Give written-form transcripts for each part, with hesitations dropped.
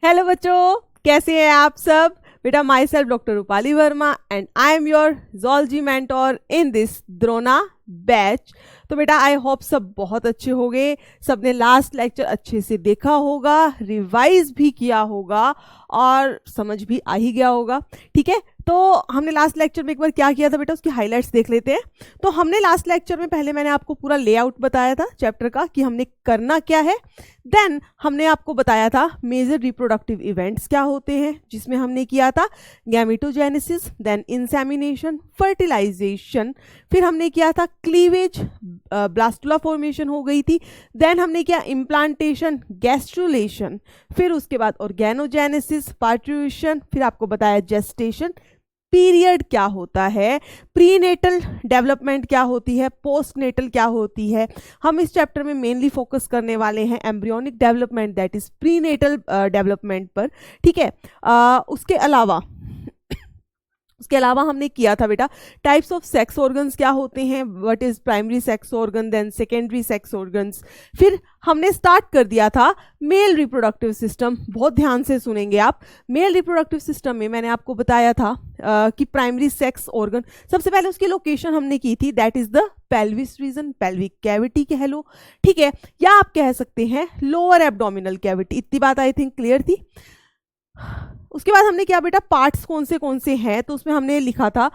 Hello बच्चों, कैसे हैं आप सब। बेटा my self doctor Rupali Verma and I am your zoology mentor in this Drona batch. तो बेटा आई होप सब बहुत अच्छे हो गए, सबने लास्ट लेक्चर अच्छे से देखा होगा, रिवाइज भी किया होगा और समझ भी आ ही गया होगा। ठीक है, तो हमने लास्ट लेक्चर में एक बार क्या किया था बेटा, उसकी हाइलाइट्स देख लेते हैं। तो हमने लास्ट लेक्चर में पहले मैंने आपको पूरा लेआउट बताया था चैप्टर का कि हमने करना क्या है। देन हमने आपको बताया था मेजर रिप्रोडक्टिव इवेंट्स क्या होते हैं, जिसमें हमने किया था गैमेटोजेनेसिस, देन इंसेमिनेशन, फर्टिलाइजेशन, फिर हमने किया था क्लीवेज, ब्लास्टुला फॉर्मेशन हो गई थी, देन हमने किया इम्प्लांटेशन, गैस्ट्रुलेशन, फिर उसके बाद ऑर्गेनोजेनेसिस, पार्ट्यूशन, फिर आपको बताया जेस्टेशन पीरियड क्या होता है, प्रीनेटल डेवलपमेंट क्या होती है, पोस्टनेटल क्या होती है। हम इस चैप्टर में मेनली फोकस करने वाले हैं embryonic development, that is prenatal development पर। ठीक है, उसके अलावा हमने किया था बेटा टाइप्स ऑफ सेक्स ऑर्गन्स क्या होते हैं, what is primary sex organ, then secondary sex organs. फिर हमने स्टार्ट कर दिया था मेल रिप्रोडक्टिव सिस्टम। बहुत ध्यान से सुनेंगे आप। मेल रिप्रोडक्टिव सिस्टम में मैंने आपको बताया था कि प्राइमरी सेक्स ऑर्गन, सबसे पहले उसकी लोकेशन हमने की थी, that is the pelvis region, pelvic cavity कह लो। ठीक है, या आप कह सकते हैं लोअर एब्डोमिनल कैविटी। इतनी बात आई थिंक क्लियर थी। उसके बाद हमने क्या बेटा, पार्ट्स कौन से हैं, तो उसमें हमने लिखा था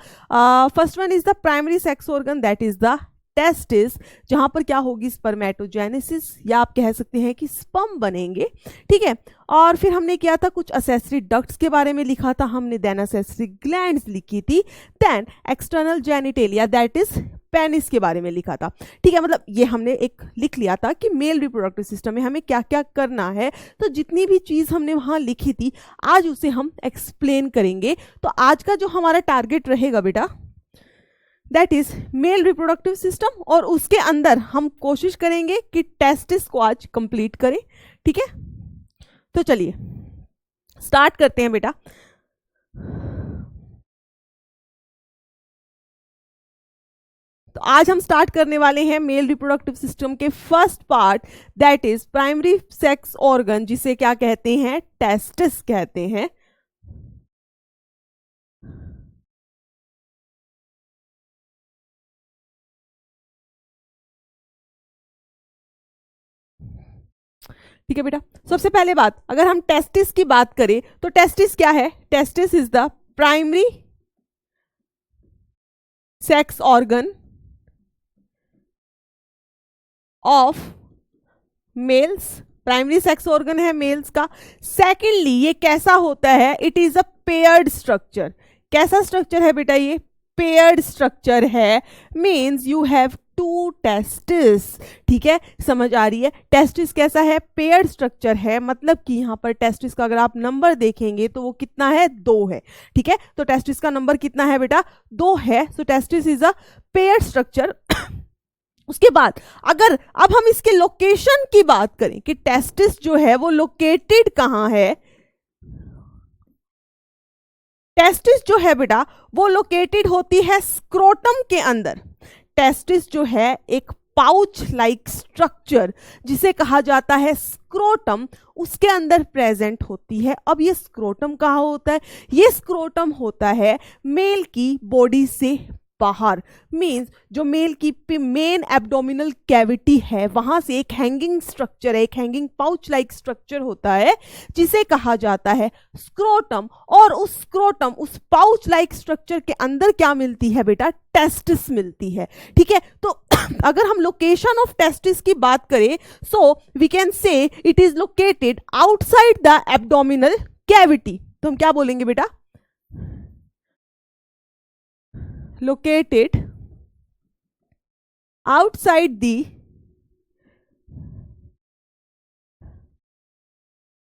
first one is the primary sex organ, that is the testis, जहां पर क्या होगी स्पर्मेटोजेनेसिस, या आप कह सकते हैं कि स्पर्म बनेंगे। ठीक है, और फिर हमने किया था कुछ असेसरी डक्ट्स के बारे में लिखा था हमने, देन असेसरी ग्लैंड्स लिखी थी, then external genitalia, that is penis के बारे में लिखा था। ठीक है, मतलब ये हमने एक लिख लिया था कि मेल रिप्रोडक्टिव सिस्टम में हमें क्या क्या करना है। तो जितनी भी चीज़ हमने वहाँ लिखी थी आज उसे हम एक्सप्लेन करेंगे। तो आज का जो हमारा टारगेट रहेगा बेटा, that is male reproductive system, और उसके अंदर हम कोशिश करेंगे कि टेस्टिस को आज कंप्लीट करें। ठीक है, तो चलिए स्टार्ट करते हैं बेटा। तो आज हम स्टार्ट करने वाले हैं मेल रिप्रोडक्टिव सिस्टम के first part, that is primary sex organ, जिसे क्या कहते हैं, टेस्टिस कहते हैं। ठीक है बेटा, सबसे पहले बात, अगर हम टेस्टिस की बात करें तो टेस्टिस क्या है, testis is the primary sex organ of males. Primary sex organ है मेल्स का। सेकेंडली ये कैसा होता है, it is a paired structure. कैसा स्ट्रक्चर है बेटा, ये पेयर्ड स्ट्रक्चर है, means you have two testis. ठीक है, समझ आ रही है। टेस्टिस कैसा है, पेयर्ड स्ट्रक्चर है, मतलब कि यहाँ पर टेस्टिस का अगर आप नंबर देखेंगे तो वो कितना है, 2 है। ठीक है, तो टेस्टिस का नंबर कितना है बेटा, 2 है। So testis is a paired structure. उसके बाद अगर अब हम इसके लोकेशन की बात करें कि टेस्टिस जो है वो लोकेटेड कहां है, टेस्टिस जो है बेटा वो लोकेटेड होती है स्क्रोटम के अंदर। टेस्टिस जो है एक पाउच लाइक स्ट्रक्चर जिसे कहा जाता है स्क्रोटम, उसके अंदर प्रेजेंट होती है। अब ये स्क्रोटम कहाँ होता है, ये स्क्रोटम होता है मेल की बॉडी से बाहर, मींस जो मेल की मेन एब्डोमिनल कैविटी है वहां से एक हैंगिंग स्ट्रक्चर है, एक हैंगिंग पाउच लाइक स्ट्रक्चर होता है जिसे कहा जाता है स्क्रोटम। और उस स्क्रोटम, उस पाउच लाइक स्ट्रक्चर के अंदर क्या मिलती है बेटा, टेस्टिस मिलती है। ठीक है, तो अगर हम लोकेशन ऑफ टेस्टिस की बात करें, so we can say it is located outside the abdominal cavity. तो हम क्या बोलेंगे बेटा, located outside the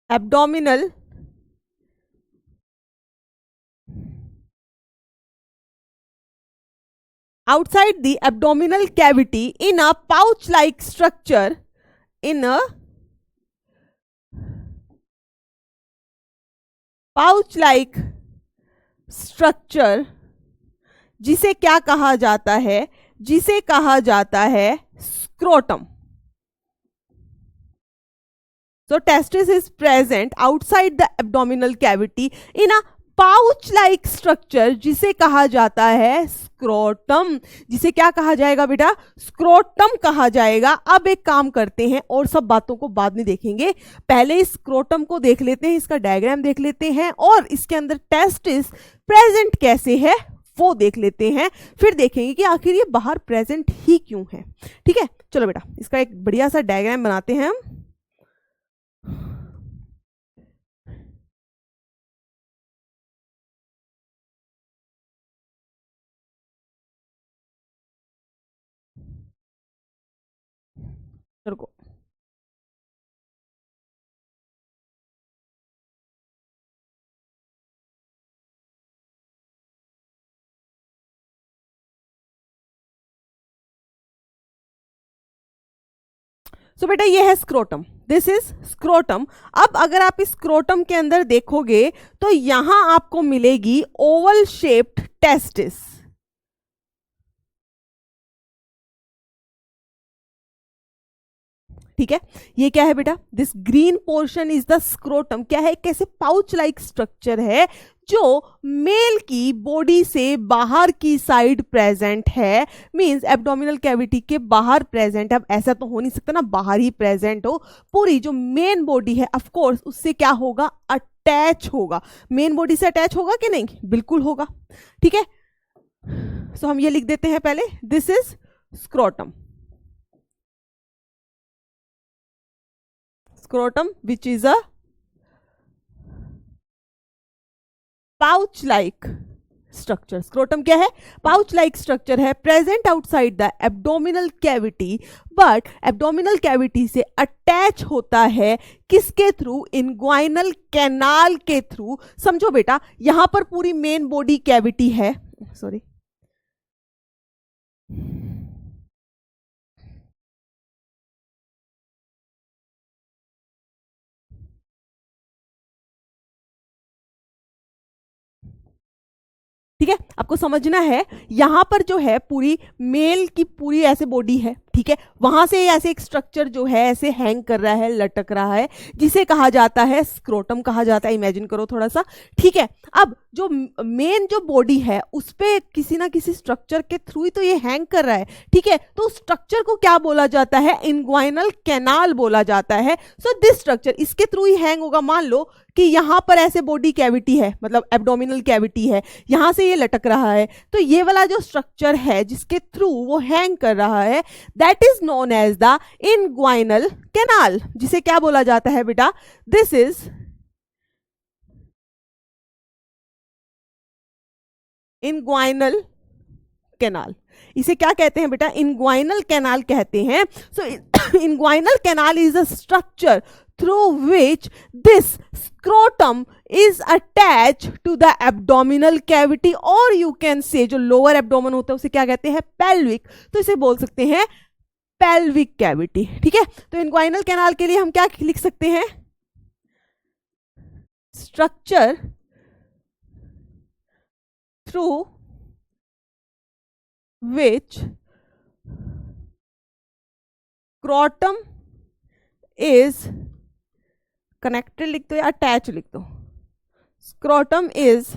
abdominal cavity in a pouch like structure, in a pouch like structure, जिसे क्या कहा जाता है, जिसे कहा जाता है scrotum. So testis is present outside the abdominal cavity in a pouch like structure जिसे कहा जाता है स्क्रोटम। जिसे क्या कहा जाएगा बेटा? स्क्रोटम कहा जाएगा। अब एक काम करते हैं, और सब बातों को बाद में देखेंगे, पहले इस स्क्रोटम को देख लेते हैं, इसका डायग्राम देख लेते हैं, और इसके अंदर टेस्टिस प्रेजेंट कैसे है वो देख लेते हैं। फिर देखेंगे कि आखिर ये बाहर प्रेजेंट ही क्यों है। ठीक है, चलो बेटा इसका एक बढ़िया सा डायग्राम बनाते हैं हम। रुको, सो बेटा ये है स्क्रोटम, दिस इज स्क्रोटम। अब अगर आप इस स्क्रोटम के अंदर देखोगे तो यहां आपको मिलेगी ओवल शेप्ड टेस्टिस। ठीक है, ये क्या है बेटा? This green portion is the scrotum. क्या है? कैसे पाउच लाइक स्ट्रक्चर है जो मेल की बॉडी से बाहर की साइड प्रेजेंट है, मींस एब्डोमिनल कैविटी के बाहर प्रेजेंट है। अब ऐसा तो हो नहीं सकता ना बाहर ही प्रेजेंट हो, पूरी जो मेन बॉडी है ऑफ कोर्स उससे क्या होगा? अटैच होगा। मेन बॉडी से अटैच होगा कि नहीं? बिल्कुल होगा। ठीक है, सो हम ये लिख देते हैं पहले, this is scrotum. Scrotum which is a pouch like structure. Scrotum क्या है? पाउच लाइक स्ट्रक्चर है, present outside the abdominal cavity, but abdominal cavity से अटैच होता है किसके थ्रू? इनग्वाइनल कैनाल के थ्रू। समझो बेटा, यहां पर पूरी मेन बॉडी कैविटी है, सॉरी ठीक है, आपको समझना है यहां पर जो है पूरी मेल की पूरी ऐसे बॉडी है। ठीक है, वहां से ऐसे एक स्ट्रक्चर जो है ऐसे हैंग कर रहा है, लटक रहा है, जिसे कहा जाता है स्क्रोटम कहा जाता है। इमेजिन करो थोड़ा सा। ठीक है, अब जो मेन जो बॉडी है उस पे किसी ना किसी स्ट्रक्चर के थ्रू ही तो ये हैंग कर रहा है। ठीक है, तो स्ट्रक्चर को क्या बोला जाता है? इनग्वाइनल कैनाल बोला जाता है। सो दिस स्ट्रक्चर इसके थ्रू ही हैंग होगा। मान लो कि यहां पर ऐसे बॉडी कैविटी है, मतलब एब्डोमिनल कैविटी है, यहां से ये लटक रहा है, तो ये वाला जो स्ट्रक्चर है जिसके थ्रू वो हैंग कर रहा है, that is known as the inguinal canal. जिसे क्या बोला जाता है बेटा? This is inguinal canal. इसे क्या कहते हैं बेटा? इनग्वाइनल कैनाल कहते हैं। So inguinal canal is a structure through which this scrotum is attached to the abdominal cavity, or you can say जो lower abdomen होता है उसे क्या कहते हैं? pelvic। तो इसे बोल सकते हैं pelvic cavity। ठीक है, तो inguinal canal के लिए हम क्या लिख सकते हैं? structure through which scrotum is connected लिख दो या अटैच लिख दो। Scrotum is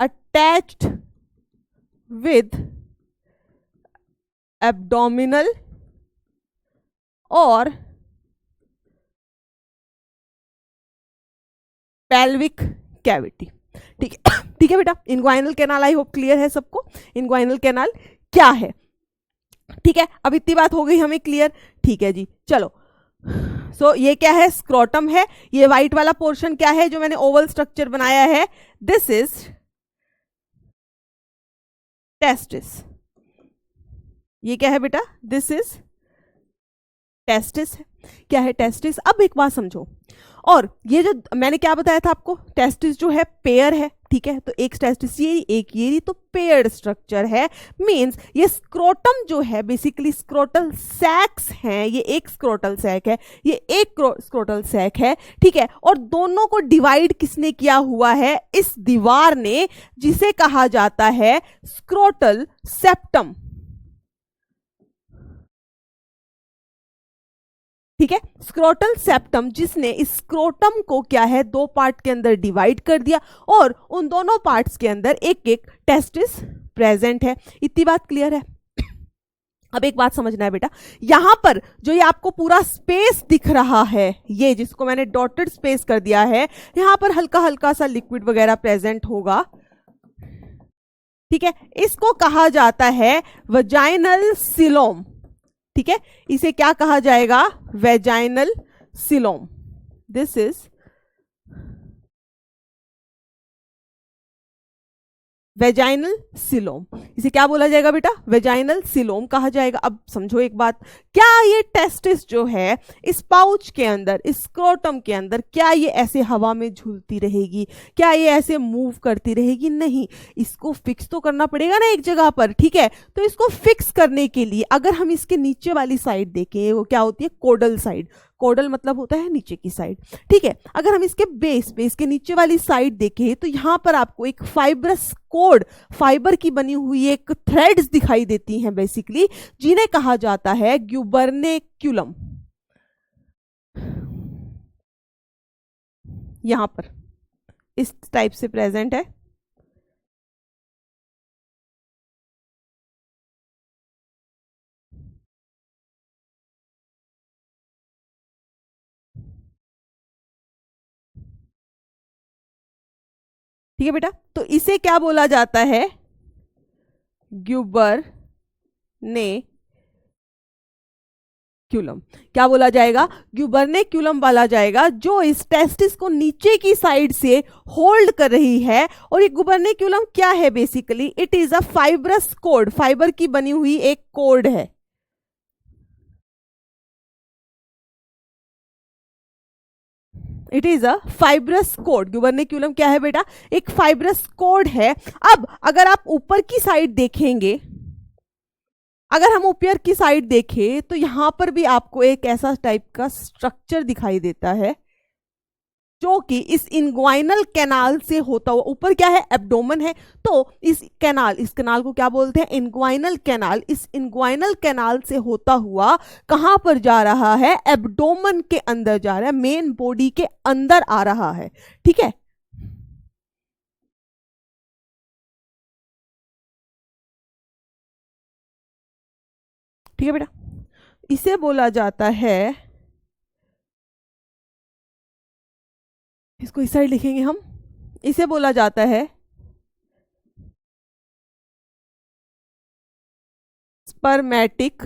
attached with abdominal और पेल्विक कैविटी। ठीक है, ठीक है बेटा, inguinal canal I hope clear है सबको। इनग्वाइनल कैनाल क्या है? ठीक है, अब इतनी बात हो गई हमें क्लियर। ठीक है जी, चलो। सो ये क्या है? स्क्रोटम है। ये व्हाइट वाला पोर्शन क्या है जो मैंने ओवल स्ट्रक्चर बनाया है? This is testis. ये क्या है बेटा? This is testis. क्या है टेस्टिस? अब एक बात समझो, और ये जो मैंने क्या बताया था आपको, टेस्टिस जो है पेयर है। ठीक है, तो एक टेस्टिस ये एक ये तो पेयर्ड स्ट्रक्चर है। मींस ये स्क्रोटम जो है बेसिकली स्क्रोटल सैक्स हैं। ये एक स्क्रोटल सैक है, ये एक स्क्रोटल सैक है। ठीक है, और दोनों को डिवाइड किसने किया हुआ है? इस दीवार ने, जिसे कहा जाता है स्क्रोटल सेप्टम। ठीक है, स्क्रोटल सेप्टम जिसने इस स्क्रोटम को क्या है दो पार्ट के अंदर डिवाइड कर दिया और उन दोनों पार्ट्स के अंदर एक एक टेस्टिस प्रेजेंट है। इतनी बात क्लियर है। अब एक बात समझना है बेटा, यहां पर जो ये आपको पूरा स्पेस दिख रहा है, ये जिसको मैंने डॉटेड स्पेस कर दिया है, यहां पर हल्का हल्का सा लिक्विड वगैरह प्रेजेंट होगा, ठीक है, इसको कहा जाता है वजाइनल सिलोम। ठीक है, इसे क्या कहा जाएगा, vaginal coelom. This is vaginal coelom. इसे क्या बोला जाएगा बेटा, वेजाइनल सिलोम कहा जाएगा। अब समझो एक बात, क्या ये टेस्टिस जो है इस पाउच के अंदर, इस स्क्रोटम के अंदर, क्या ये ऐसे हवा में झूलती रहेगी, क्या ये ऐसे मूव करती रहेगी? नहीं, इसको फिक्स तो करना पड़ेगा ना एक जगह पर। ठीक है, तो इसको फिक्स करने के लिए अगर हम इसके नीचे वाली साइड देखें, वो क्या होती है, कोडल साइड। कोडल मतलब होता है नीचे की साइड। ठीक है, अगर हम इसके बेस पे, इसके नीचे वाली साइड देखें तो यहां पर आपको एक फाइब्रस कोड, फाइबर की बनी हुई एक थ्रेड्स दिखाई देती हैं बेसिकली, जिन्हें कहा जाता है ग्यूबर्नेक्युलम। यहां पर इस टाइप से प्रेजेंट है। ठीक है बेटा, तो इसे क्या बोला जाता है, ग्यूबर्नेक्युलम। क्या बोला जाएगा, ग्यूबर्नेक्युलम बोला जाएगा, जो इस टेस्टिस को नीचे की साइड से होल्ड कर रही है। और ये ग्यूबर्नेक्युलम क्या है, basically it is a fibrous cord, fibre की बनी हुई एक कोड है। It is a fibrous cord. Gubernaculum क्या है बेटा, एक फाइब्रस कोड है। अब अगर आप ऊपर की साइड देखेंगे, अगर हम ऊपर की साइड देखें तो यहां पर भी आपको एक ऐसा टाइप का स्ट्रक्चर दिखाई देता है, जो कि इस इंग्वाइनल कैनाल से होता हुआ, ऊपर क्या है, एब्डोमेन है, तो इस कैनाल को क्या बोलते हैं, इंग्वाइनल कैनाल। इस इंग्वाइनल कैनाल से होता हुआ कहां पर जा रहा है, एब्डोमेन के अंदर जा रहा है, मेन बॉडी के अंदर आ रहा है। ठीक है, ठीक है बेटा, इसे बोला जाता है, इसको इस साइड लिखेंगे हम, इसे बोला जाता है स्पर्मेटिक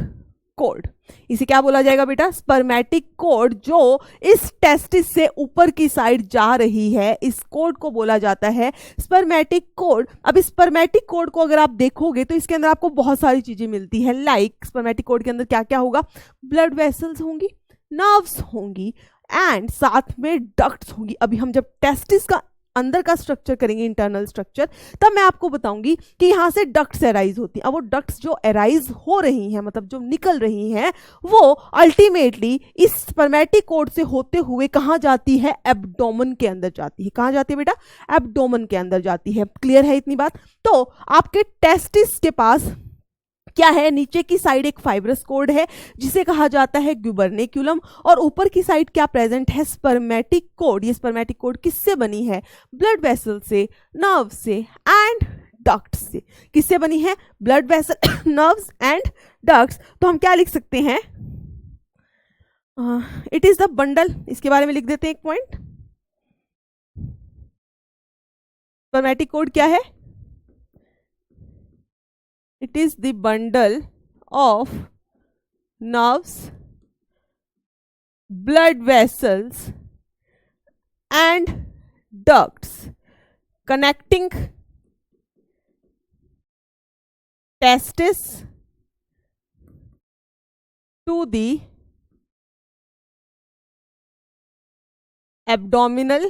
कोड। इसे क्या बोला जाएगा बेटा, स्पर्मेटिक कोड, जो इस टेस्टिस से ऊपर की साइड जा रही है, इस कोड को बोला जाता है स्पर्मेटिक कोड। अब इस स्पर्मेटिक कोड को अगर आप देखोगे तो इसके अंदर आपको बहुत सारी चीजें मिलती है। लाइक स्पर्मेटिक कोड के अंदर क्या क्या होगा, ब्लड वेसल्स होंगी, नर्व्स होंगी, एंड साथ में डक्ट्स होंगी। अभी हम जब टेस्टिस का अंदर का स्ट्रक्चर करेंगे, इंटरनल स्ट्रक्चर, तब मैं आपको बताऊंगी कि यहां से डक्ट्स एराइज होती हैं। अब वो डक्ट्स जो एराइज हो रही हैं, मतलब जो निकल रही हैं, वो अल्टीमेटली इस स्पर्मेटिक कोड से होते हुए कहां जाती है, एब्डोमेन के अंदर जाती है। कहां जाती है बेटा, एब्डोमेन के अंदर जाती है। क्लियर है इतनी बात? तो आपके टेस्टिस के पास क्या है, नीचे की साइड एक फाइब्रस कोड है जिसे कहा जाता है ग्यूबर्नेक्युलम, और ऊपर की साइड क्या प्रेजेंट है, स्पर्मेटिक कोड। ये स्पर्मेटिक कोड किससे बनी है, ब्लड वेसल से, नर्व से एंड डक्ट से। किससे बनी है, blood vessel, nerves and ducts. तो हम क्या लिख सकते हैं, इट इज द बंडल। इसके बारे में लिख देते हैं एक पॉइंट। स्पर्मेटिक कोड क्या है, it is the bundle of nerves, blood vessels and ducts connecting testis to the abdominal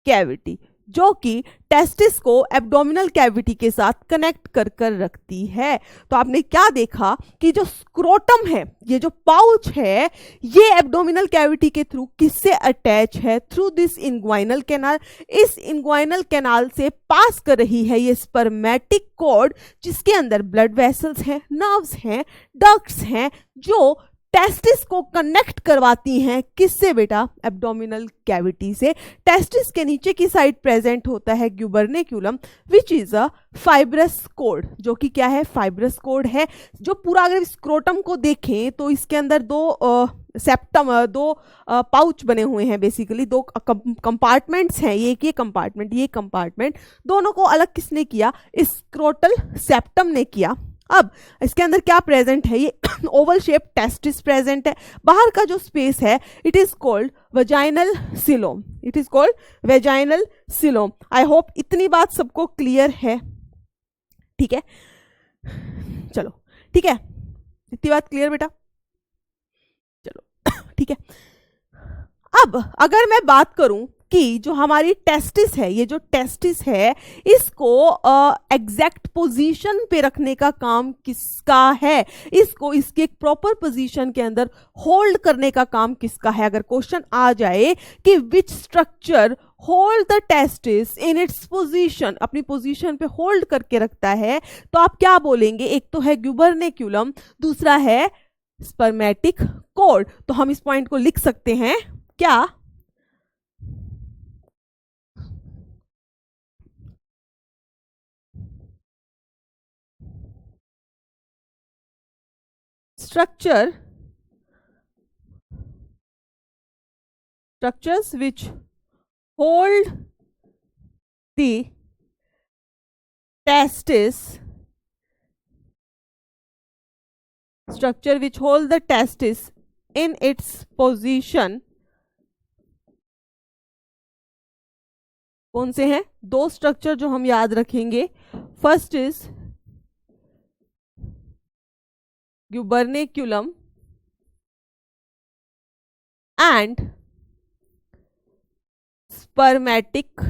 cavity, जो कि टेस्टिस को एब्डोमिनल कैविटी के साथ कनेक्ट कर कर रखती है। तो आपने क्या देखा कि जो स्क्रोटम है, ये जो पाउच है, ये एब्डोमिनल कैविटी के थ्रू किससे अटैच है, थ्रू दिस इंग्वाइनल कैनाल। इस इंग्वाइनल कैनाल से पास कर रही है ये स्पर्मेटिक कोड, जिसके अंदर ब्लड वेसल्स हैं, नर्व्स हैं, डक्ट्स हैं, जो टेस्टिस को कनेक्ट करवाती हैं किससे बेटा? एब्डोमिनल कैविटी से। टेस्टिस के नीचे की साइड प्रेजेंट होता है gubernaculum which is a fibrous cord, जो कि क्या है? फाइब्रस कोड है। जो पूरा अगर स्क्रोटम को देखें तो इसके अंदर दो पाउच बने हुए हैं, बेसिकली दो कंपार्टमेंट्स हैं, ये कंपार्टमेंट, ये कंपार्टमेंट, दोनों को अलग किसने किया? स्क्रोटल सेप्टम ने किया। अब इसके अंदर क्या प्रेजेंट है? ये ओवल शेप टेस्टिस प्रेजेंट है। बाहर का जो स्पेस है it is called vaginal coelom, it is called vaginal coelom. I hope इतनी बात सबको क्लियर है। ठीक है, चलो ठीक है, इतनी बात क्लियर बेटा? चलो ठीक है। अब अगर मैं बात करूं कि जो हमारी टेस्टिस है, ये जो टेस्टिस है, इसको एग्जैक्ट पोजीशन पे रखने का काम किसका है? इसको इसके एक प्रॉपर पोजीशन के अंदर होल्ड करने का काम किसका है? अगर क्वेश्चन आ जाए कि which structure hold the testis in its position, अपनी पोजीशन पे होल्ड करके रखता है, तो आप क्या बोलेंगे? एक तो है ग्यूबरनेक्यूलम, दूसरा है स्पर्मेटिक कोड। तो हम इस पॉइंट को लिख सकते हैं क्या? structures which hold the testis, structure which hold the testis in its position, कौन से हैं? दो स्ट्रक्चर जो हम याद रखेंगे, first is gubernaculum and spermatic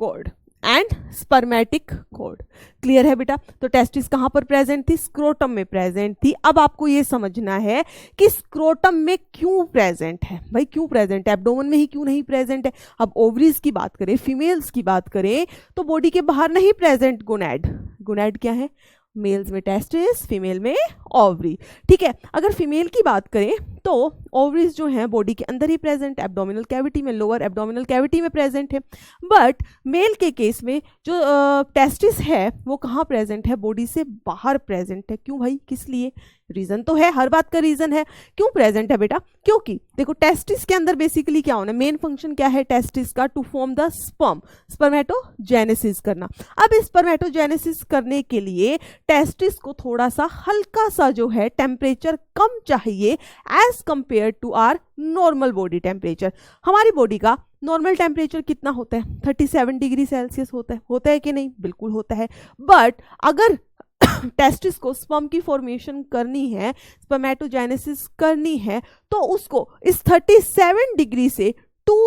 cord, and spermatic cord. Clear है बेटा? तो टेस्टिस कहां पर प्रेजेंट थी? स्क्रोटम में प्रेजेंट थी। अब आपको यह समझना है कि स्क्रोटम में क्यों प्रेजेंट है। भाई क्यों प्रेजेंट है? एब्डोमेन में ही क्यों नहीं प्रेजेंट है? अब ओवरीज की बात करें, फीमेल्स की बात करें, तो बॉडी के बाहर नहीं प्रेजेंट गोनैड। गोनैड क्या है? मेल्स में टेस्टिस, फीमेल में ओवरी। ठीक है, अगर फीमेल की बात करें तो ओवरीज जो हैं बॉडी के अंदर ही प्रेजेंट, एब्डोमिनल कैविटी में, लोअर एब्डोमिनल कैविटी में प्रेजेंट है। बट मेल के केस में जो टेस्टिस है वो कहाँ प्रेजेंट है? बॉडी से बाहर प्रेजेंट है। क्यों भाई? किस लिए? रीजन तो है, हर बात का रीजन है। क्यों प्रेजेंट है बेटा? क्योंकि देखो टेस्टिस के अंदर बेसिकली क्या होना है? मेन फंक्शन क्या है टेस्टिस का? To form the sperm, spermatogenesis करना। अब स्पर्मेटोजेनेसिस करने के लिए टेस्टिस को थोड़ा सा हल्का सा जो है टेम्परेचर कम चाहिए as compare to our normal body temperature. हमारी बॉडी का नॉर्मल टेम्परेचर कितना होता है? 37 डिग्री सेल्सियस होता है कि नहीं? बिल्कुल होता है। बट अगर टेस्टिस को स्पर्म की फॉर्मेशन करनी है, स्पर्मेटोजेनेसिस करनी है, तो उसको इस 37 डिग्री से 2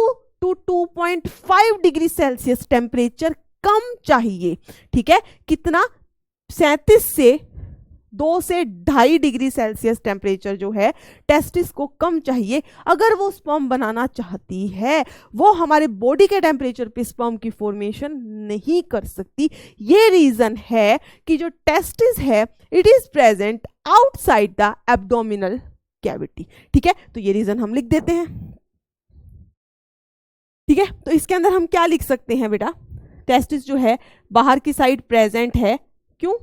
to 2.5 डिग्री सेल्सियस टेम्परेचर कम चाहिए। ठीक है, कितना? 37 से 2 से 2.5 डिग्री सेल्सियस टेम्परेचर जो है टेस्टिस को कम चाहिए अगर वो स्पर्म बनाना चाहती है। वो हमारे बॉडी के टेम्परेचर पे स्पर्म की फॉर्मेशन नहीं कर सकती। ये रीजन है कि जो टेस्टिस है it is present outside the abdominal cavity. ठीक है, तो ये रीजन हम लिख देते हैं। ठीक है, तो इसके अंदर हम क्या लिख सकते हैं बेटा? टेस्टिस जो है बाहर की साइड प्रेजेंट है। क्यों?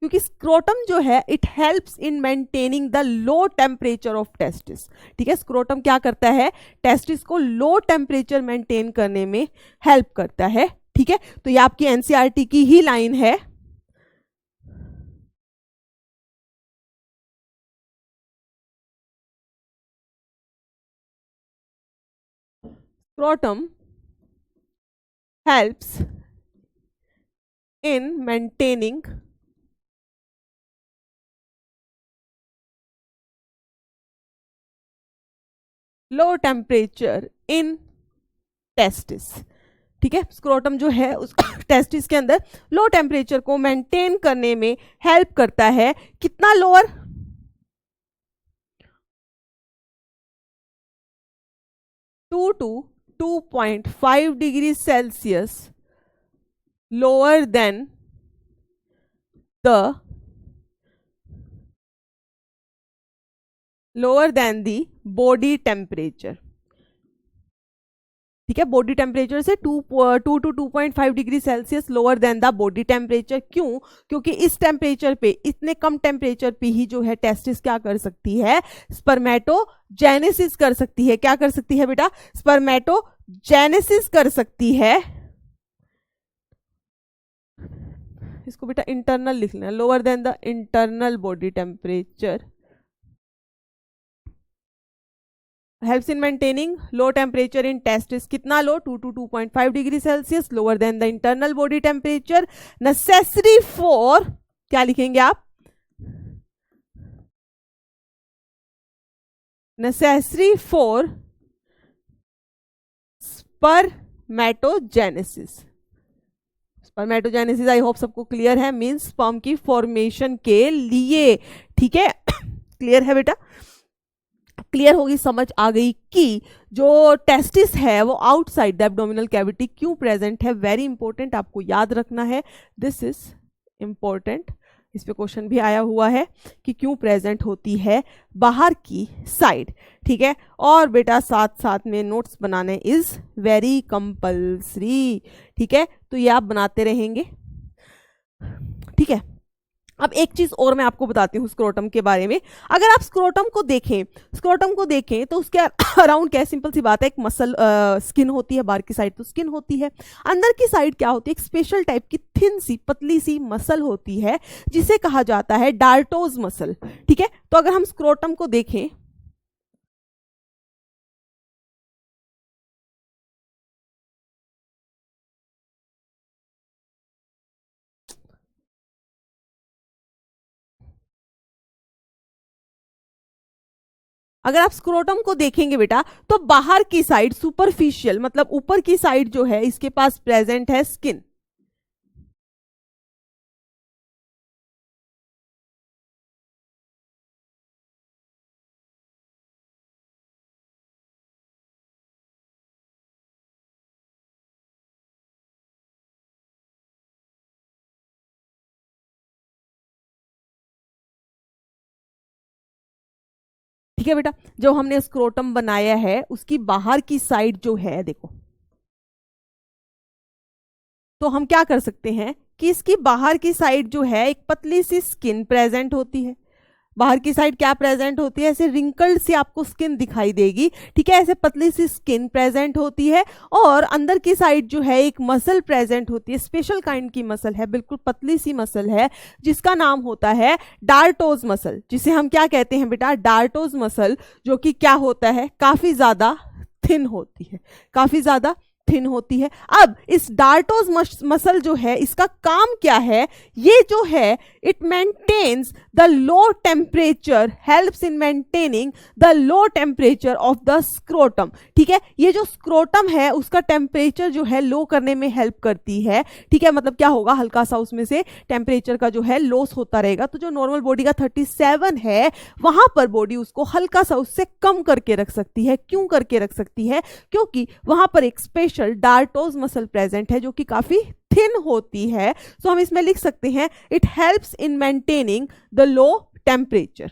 क्योंकि स्क्रोटम जो है it helps in maintaining the low temperature of testis. ठीक है, स्क्रोटम क्या करता है? टेस्टिस को लो टेम्परेचर मेंटेन करने में हेल्प करता है। ठीक है, तो ये आपकी एनसीईआरटी की ही लाइन है। Scrotum helps in maintaining low temperature in testis. ठीक है, स्क्रोटम जो है उस टेस्टिस के अंदर लो टेम्परेचर को मेंटेन करने में हेल्प करता है। कितना lower? 2 to 2.5 degree Celsius lower than the lower than the body temperature, ठीक है, बॉडी टेम्परेचर से 2 to 2.5 degree Celsius lower than the body temperature. क्यों? क्योंकि इस टेम्परेचर पे, इतने कम टेम्परेचर पे ही जो है टेस्टिस क्या कर सकती है, स्पर्मेटोजेनेसिस कर सकती है। क्या कर सकती है बेटा? स्पर्मेटोजेनेसिस कर सकती है। इसको बेटा इंटरनल लिख लेना, lower than the internal body temperature, helps in maintaining low temperature in testis। कितना लो? 2 to 2.5 degree Celsius lower than the internal body temperature. Necessary for, क्या लिखेंगे आप? Necessary for spermatogenesis. Spermatogenesis I hope सबको clear है, means sperm की formation के लिए, ठीक है। क्लियर है बेटा? क्लियर होगी, समझ आ गई कि जो टेस्टिस है वो आउटसाइड द एब्डोमिनल कैविटी क्यों प्रेजेंट है। वेरी इंपॉर्टेंट, आपको याद रखना है, दिस इज इंपॉर्टेंट। इस पे क्वेश्चन भी आया हुआ है कि क्यों प्रेजेंट होती है बाहर की साइड, ठीक है। और बेटा साथ साथ में नोट्स बनाने इज वेरी कंपल्सरी, ठीक है, तो ये आप बनाते रहेंगे, ठीक है। अब एक चीज और मैं आपको बताती हूँ स्क्रोटम के बारे में। अगर आप स्क्रोटम को देखें तो उसके अराउंड क्या, सिंपल सी बात है, एक मसल स्किन होती है, बाहर की साइड तो स्किन होती है, अंदर की साइड क्या होती है, एक स्पेशल टाइप की थिन सी पतली सी मसल होती है जिसे कहा जाता है डार्टोज मसल, ठीक है। तो अगर हम स्क्रोटम को देखें, अगर आप स्क्रोटम को देखेंगे बेटा तो बाहर की साइड सुपरफिशियल, मतलब ऊपर की साइड जो है इसके पास प्रेजेंट है स्किन, ठीक है बेटा। जो हमने स्क्रोटम बनाया है उसकी बाहर की साइड जो है, देखो, तो हम क्या कर सकते हैं कि इसकी बाहर की साइड जो है एक पतली सी स्किन प्रेजेंट होती है। बाहर की साइड क्या प्रेजेंट होती है, ऐसे रिंकल्ड सी आपको स्किन दिखाई देगी, ठीक है, ऐसे पतली सी स्किन प्रेजेंट होती है। और अंदर की साइड जो है एक मसल प्रेजेंट होती है, स्पेशल काइंड की मसल है, बिल्कुल पतली सी मसल है जिसका नाम होता है डार्टोज मसल, जिसे हम क्या कहते हैं बेटा, डार्टोज मसल, जो कि क्या होता है, काफी ज्यादा थिन होती है, काफी ज्यादा थिन होती है। अब इस डार्टोज मसल जो है इसका काम क्या है, ये जो है it maintains the low temperature, helps in maintaining the low temperature of the scrotum, ठीक है। ये जो स्क्रोटम है उसका टेम्परेचर जो है लो करने में हेल्प करती है, ठीक है। मतलब क्या होगा, हल्का सा उसमें से टेम्परेचर का जो है लॉस होता रहेगा, तो जो नॉर्मल बॉडी का 37 है वहां पर बॉडी उसको हल्का सा उससे कम करके रख सकती है। क्यों करके रख सकती है? क्योंकि वहां पर एक स्पेशल डार्टोज मसल प्रेजेंट है जो कि काफी थिन होती है। तो हम इसमें लिख सकते हैं it helps in maintaining the low temperature,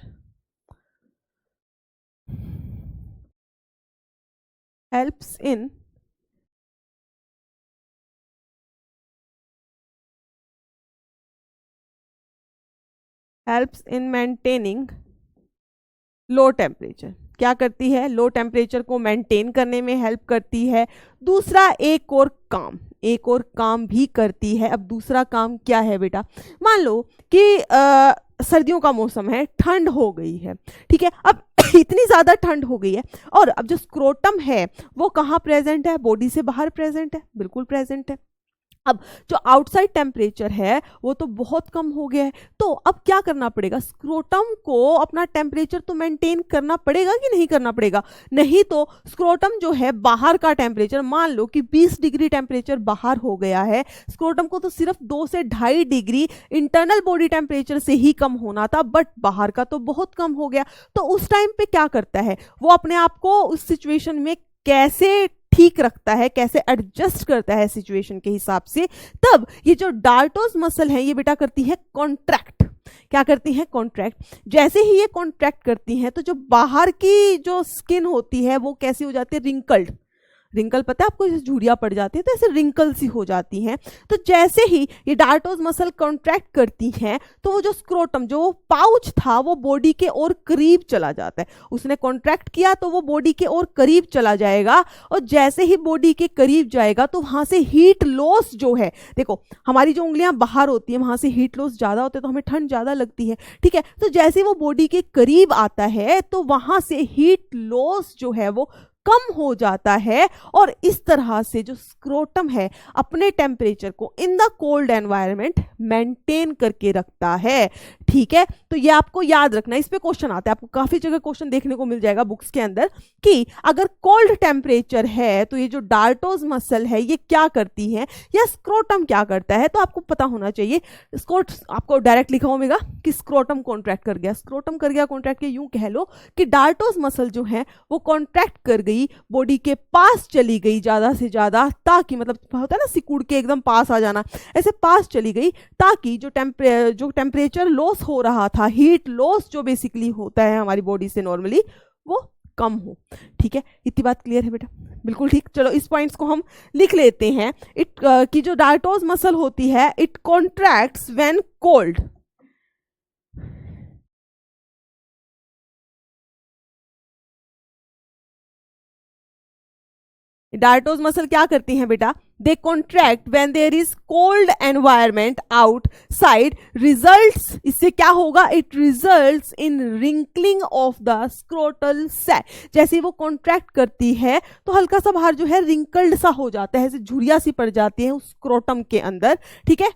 helps in maintaining low temperature. क्या करती है? लो टेम्परेचर को मेंटेन करने में हेल्प करती है। दूसरा एक और काम भी करती है। अब दूसरा काम क्या है बेटा? मान लो कि सर्दियों का मौसम है, ठंड हो गई है, ठीक है। अब इतनी ज्यादा ठंड हो गई है और अब जो स्क्रोटम है वो कहाँ प्रेजेंट है? बॉडी से बाहर प्रेजेंट है, बिल्कुल प्रेजेंट है। अब जो आउटसाइड टेम्परेचर है वो तो बहुत कम हो गया है, तो अब क्या करना पड़ेगा? स्क्रोटम को अपना टेम्परेचर तो मेंटेन करना पड़ेगा कि नहीं करना पड़ेगा? नहीं तो स्क्रोटम जो है बाहर का टेम्परेचर, मान लो कि 20 डिग्री टेम्परेचर बाहर हो गया है, स्क्रोटम को तो सिर्फ 2 से 2.5 डिग्री इंटरनल बॉडी टेम्परेचर से ही कम होना था, बट बाहर का तो बहुत कम हो गया। तो उस टाइम पे क्या करता है वो? अपने आप को उस सिचुएशन में कैसे ठीक रखता है, कैसे एडजस्ट करता है सिचुएशन के हिसाब से? तब ये जो डार्टोज मसल है ये बेटा करती है कॉन्ट्रैक्ट। क्या करती हैं, कॉन्ट्रैक्ट। जैसे ही ये कॉन्ट्रैक्ट करती हैं तो जो बाहर की जो स्किन होती है वो कैसी हो जाती है, रिंकल्ड। रिंकल पता है आपको, जैसे झुर्रियां पड़ जाती है तो ऐसे रिंकल सी हो जाती हैं। तो जैसे ही ये डार्टोज मसल कॉन्ट्रैक्ट करती हैं तो वो जो स्क्रोटम, जो पाउच था, वो बॉडी के और करीब चला जाता है। उसने कॉन्ट्रैक्ट किया तो वो बॉडी के और करीब चला जाएगा, और जैसे ही बॉडी के करीब जाएगा तो वहां से हीट लॉस जो है, देखो हमारी जो उंगलियां बाहर होती है वहां से हीट लॉस ज्यादा होता है तो हमें ठंड ज्यादा लगती है, ठीक है। तो जैसे वो बॉडी के करीब आता है तो वहां से हीट लॉस जो है वो कम हो जाता है, और इस तरह से जो स्क्रोटम है अपने टेम्परेचर को in the cold environment maintain करके रखता है, ठीक है। तो ये आपको याद रखना, इस पे क्वेश्चन आता है, आपको काफी जगह क्वेश्चन देखने को मिल जाएगा बुक्स के अंदर कि अगर कोल्ड टेम्परेचर है तो ये जो डार्टोज मसल है ये क्या करती है या स्क्रोटम क्या करता है, तो आपको पता होना चाहिए। स्क्रोट आपको डायरेक्ट लिखा होगा कि स्क्रोटम कॉन्ट्रैक्ट कर गया, स्क्रोटम कर गया कॉन्ट्रैक्ट, यूं कह लो कि डार्टोज मसल जो है वो कॉन्ट्रैक्ट कर गई, बॉडी के पास चली गई ज्यादा से ज्यादा, ताकि मतलब होता है ना सिकुड़ के एकदम पास आ जाना, ऐसे पास चली गई ताकि जो टेम्परेचर लॉस हो रहा था, हीट लॉस जो बेसिकली होता है हमारी बॉडी से नॉर्मली, वो कम हो, ठीक है। इतनी बात क्लियर है बेटा, बिल्कुल ठीक। चलो इस पॉइंट्स को हम लिख लेते हैं। कि जो डार्टोज मसल होती है it contracts when cold, dartos muscle क्या करती हैं बेटा, they contract when there is cold environment outside, results, इससे क्या होगा, it results in wrinkling of the scrotal sac. जैसे ही वो कॉन्ट्रैक्ट करती है तो हल्का सा बाहर जो है रिंकल्ड सा हो जाता है, ऐसे झुर्रियां सी पड़ जाती है उस स्क्रोटम के अंदर, ठीक है।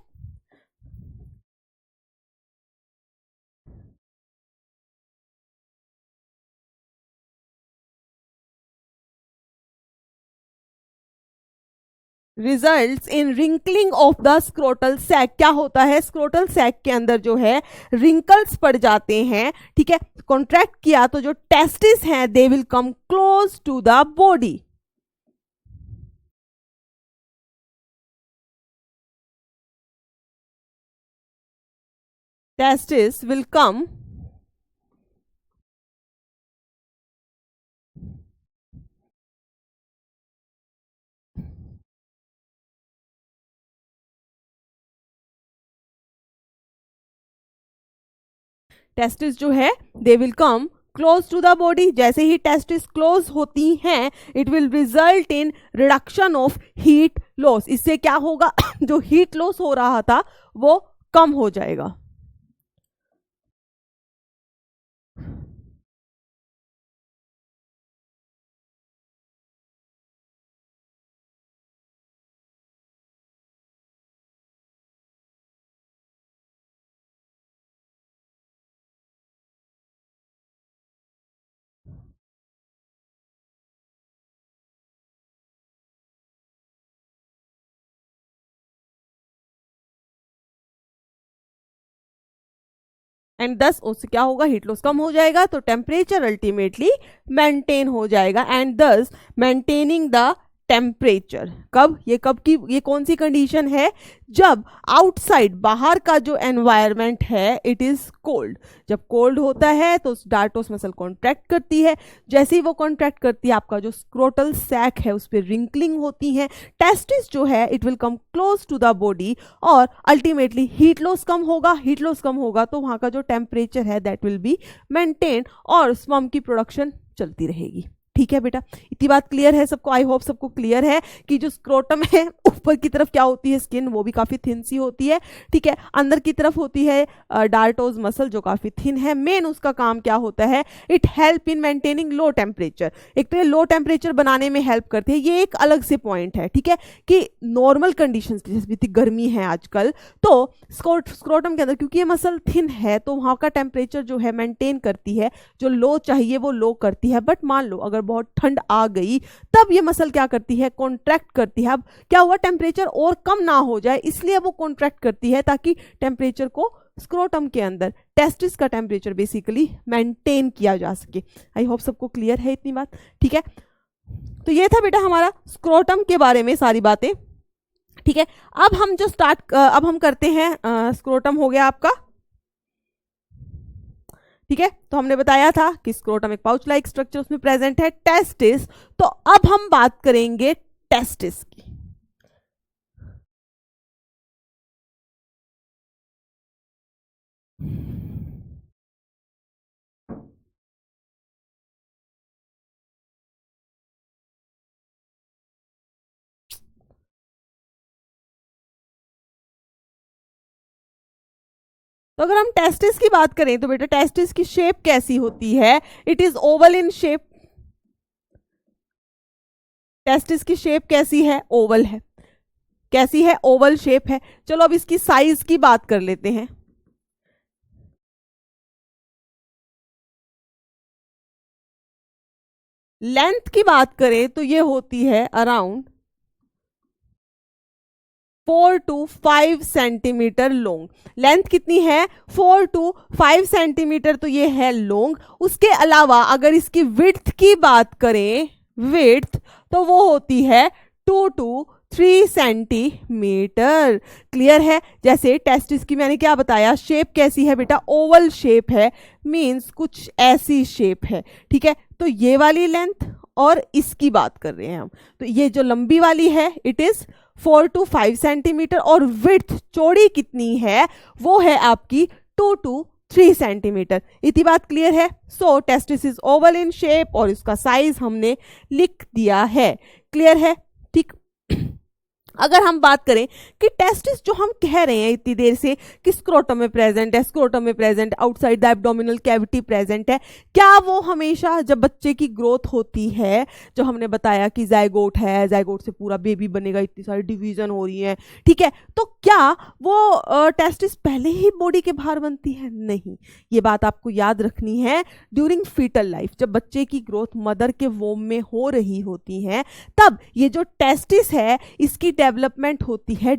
Results in wrinkling of the scrotal sac, क्या होता है, स्क्रोटल सैक के अंदर जो है रिंकल्स पड़ जाते हैं, ठीक है। कॉन्ट्रैक्ट किया तो जो टेस्टिस हैं they will come close to the body, testis will come testis जो है they will come close to the body. जैसे ही टेस्टिस क्लोज होती हैं it will result in reduction of heat loss, इससे क्या होगा जो हीट लॉस हो रहा था वो कम हो जाएगा। एंड 10 उससे क्या होगा, हीट लॉस कम हो जाएगा तो टेम्परेचर अल्टीमेटली मेंटेन हो जाएगा। एंड 10 मेंटेनिंग द टेम्परेचर, कब, ये कब की, ये कौन सी कंडीशन है, जब आउटसाइड बाहर का जो एनवायरनमेंट है इट इज कोल्ड। जब कोल्ड होता है तो डार्टोस मसल कॉन्ट्रैक्ट करती है, जैसे ही वो कॉन्ट्रैक्ट करती है आपका जो स्क्रोटल सैक है उस पर रिंकलिंग होती है, टेस्टिस जो है it will come close to the body, और अल्टीमेटली हीट लॉस कम होगा, हीट लॉस कम होगा तो वहां का जो टेम्परेचर है दैट विल बी मेंटेन, और स्पर्म की प्रोडक्शन चलती रहेगी, ठीक है बेटा। इतनी बात क्लियर है सबको, आई होप सबको क्लियर है कि जो स्क्रोटम है ऊपर की तरफ क्या होती है, स्किन वो भी काफी थिन सी होती है, ठीक है। अंदर की तरफ होती है डार्टोज मसल जो काफी थिन है। मेन उसका काम क्या होता है, it help in maintaining low temperature, एक तो ये लो टेम्परेचर बनाने में हेल्प करती है, ये एक अलग से पॉइंट है, ठीक है, कि नॉर्मल कंडीशन जैसे इतनी गर्मी है आजकल तो स्क्रोटम के अंदर क्योंकि ये मसल थिन है तो वहां का टेम्परेचर जो है मेंटेन करती है, जो लो चाहिए वो लो करती है। बट मान लो अगर बहुत ठंड आ गई तब ये मसल क्या करती है, कॉन्ट्रैक्ट करती है। अब क्या हुआ, टेम्परेचर और कम ना हो जाए इसलिए वो कॉन्ट्रैक्ट करती है ताकि टेम्परेचर को स्क्रोटम के अंदर, टेस्टिस का टेम्परेचर बेसिकली मेंटेन किया जा सके। आई होप सबको क्लियर है इतनी बात, ठीक है। तो ये था बेटा हमारा स्क्रोटम के बारे में सारी बातें, ठीक है। अब हम जो अब हम करते हैं, स्क्रोटम हो गया आपका, ठीक है, तो हमने बताया था कि स्क्रोटम एक पाउच लाइक स्ट्रक्चर उसमें प्रेजेंट है। टेस्टिस, तो अब हम बात करेंगे टेस्टिस की। तो अगर हम टेस्टिस की बात करें तो बेटा टेस्टिस की शेप कैसी होती है? It is oval in shape. Testis की शेप कैसी है? ओवल है। कैसी है? ओवल शेप है। चलो अब इसकी साइज की बात कर लेते हैं। लेंथ की बात करें तो ये होती है around 4 to 5 centimetre long. Length कितनी है? 4 to 5 सेंटीमीटर, तो ये है लॉन्ग। उसके अलावा अगर इसकी विड्थ की बात करें, विड्थ, तो वो होती है 2 to 3 सेंटीमीटर। क्लियर है? जैसे टेस्टिस की मैंने क्या बताया, शेप कैसी है बेटा? ओवल शेप है, मींस कुछ ऐसी शेप है। ठीक है, तो ये वाली लेंथ और इसकी बात कर रहे हैं हम, तो ये जो लंबी वाली है इट इज 4 to 5 सेंटीमीटर, और विड्थ चौड़ी कितनी है? वो है आपकी 2 to 3 सेंटीमीटर। इतनी बात क्लियर है? So testis is oval in shape और इसका साइज हमने लिख दिया है। क्लियर है? ठीक। अगर हम बात करें कि टेस्टिस जो हम कह रहे हैं इतनी देर से कि स्क्रोटम में प्रेजेंट है, स्क्रोटम में present, outside the abdominal cavity present है, क्या वो हमेशा जब बच्चे की ग्रोथ होती है, जो हमने बताया कि जाइगोट है, जाइगोट से पूरा बेबी बनेगा, इतनी सारी डिवीजन हो रही है, ठीक है, तो क्या वो टेस्टिस पहले ही बॉडी के बाहर बनती है? नहीं, ये बात आपको याद रखनी है। ड्यूरिंग फीटल लाइफ, जब बच्चे की ग्रोथ मदर के वोम में हो रही होती है, तब ये जो टेस्टिस है इसकी डेवलपमेंट होती है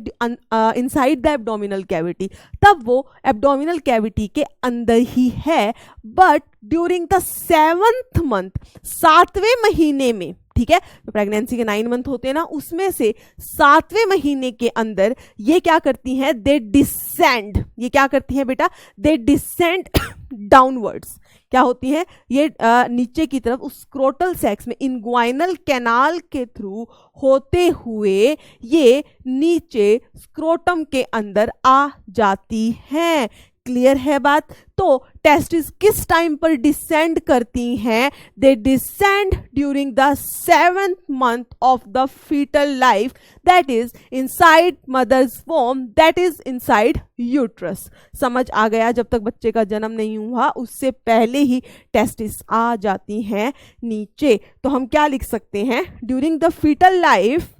इनसाइड द एब्डोमिनल कैविटी, तब वो एब्डोमिनल कैविटी के अंदर ही है। But during the 7th month, 7वें महीने में, ठीक है, तो प्रेगनेंसी के 9 मंथ होते हैं ना, उसमें से 7वें महीने के अंदर ये क्या करती हैं? They descend. ये क्या करती हैं बेटा? दे डिसेंड डाउनवर्ड्स। क्या होती है? ये नीचे की तरफ उस स्क्रोटल सेक्स में इनग्वाइनल कैनाल के थ्रू होते हुए ये नीचे स्क्रोटम के अंदर आ जाती हैं। क्लियर है बात? तो टेस्टिस किस टाइम पर डिसेंड करती हैं? They descend during the 7th month of the fetal life, that is inside mother's womb, that is inside uterus. समझ आ गया? जब तक बच्चे का जन्म नहीं हुआ उससे पहले ही टेस्टिस आ जाती हैं नीचे। तो हम क्या लिख सकते हैं? During the fetal life,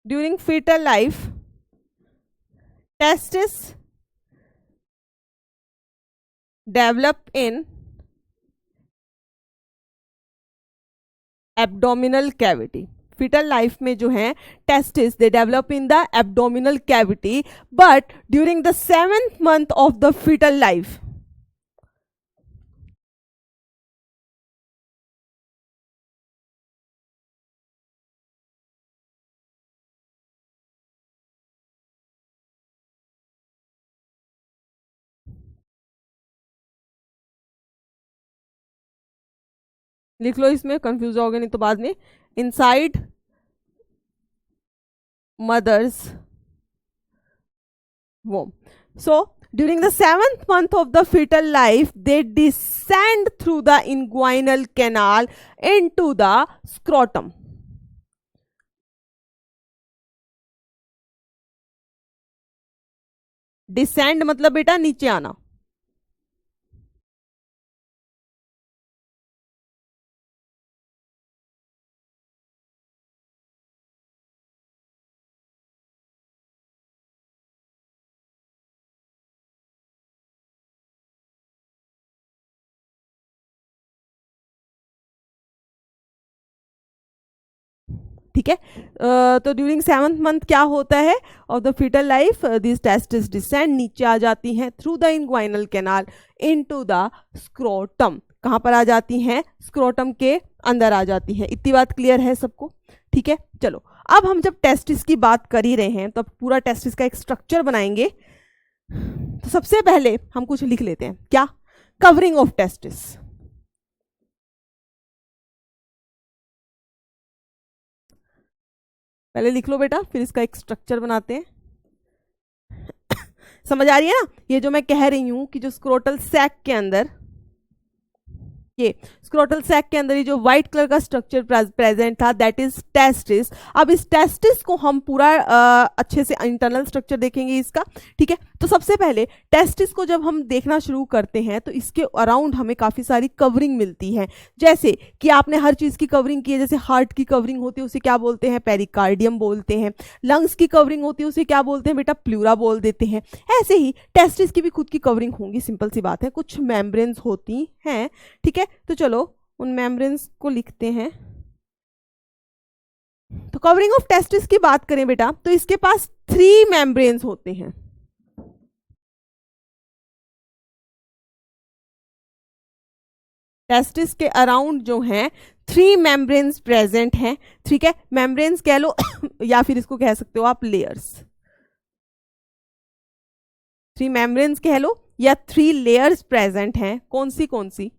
during fetal life testis develop in abdominal cavity। Fetal life में जो है testis they develop in the abdominal cavity, but during the 7th month of the fetal life, लिख लो, इसमें कंफ्यूज होगे नहीं तो बाद में, inside mother's womb. So, during the 7th month of the fetal life, they descend through the inguinal canal into the scrotum. Descend मतलब बेटा नीचे आना। ठीक है, तो ड्यूरिंग 7th मंथ क्या होता है of the fetal life? This testis descend, नीचे आ जाती हैं through the inguinal canal into the scrotum. कहां पर आ जाती हैं? स्क्रोटम के अंदर आ जाती हैं। इतनी बात क्लियर है सबको? ठीक है, चलो अब हम जब टेस्टिस की बात कर ही रहे हैं तो अब पूरा टेस्टिस का एक स्ट्रक्चर बनाएंगे। तो सबसे पहले हम कुछ लिख लेते हैं, क्या? Covering of testis. पहले लिख लो बेटा, फिर इसका एक स्ट्रक्चर बनाते हैं। समझ आ रही है ना ये जो मैं कह रही हूं कि जो स्क्रोटल सैक के अंदर, ये स्क्रोटल सैक के अंदर ये जो व्हाइट कलर का स्ट्रक्चर प्रेजेंट था, दैट इज टेस्टिस। अब इस टेस्टिस को हम पूरा अच्छे से इंटरनल स्ट्रक्चर देखेंगे इसका। ठीक है, तो सबसे पहले टेस्टिस को जब हम देखना शुरू करते हैं तो इसके अराउंड हमें काफी सारी कवरिंग मिलती है। जैसे कि आपने हर चीज की कवरिंग की है, जैसे हार्ट की कवरिंग होती है उसे क्या बोलते हैं? पेरिकार्डियम बोलते हैं। लंग्स की कवरिंग होती है उसे क्या बोलते हैं बेटा? प्लूरा बोल देते हैं। ऐसे ही टेस्टिस की भी खुद की कवरिंग होंगी, सिंपल सी बात है, कुछ मेम्ब्रेन्स होती हैं। ठीक है, तो चलो उन मेम्ब्रेन्स को लिखते हैं। तो कवरिंग ऑफ टेस्टिस की बात करें बेटा तो इसके पास 3 मेम्ब्रेन्स होते हैं। टेस्टिस के अराउंड जो हैं 3 मेम्ब्रेन्स प्रेजेंट हैं। ठीक है, मेम्ब्रेन्स कह लो या फिर इसको कह सकते हो आप लेयर्स। 3 मेम्ब्रेन्स कह लो या 3 लेयर्स प्रेजेंट हैं। कौन सी?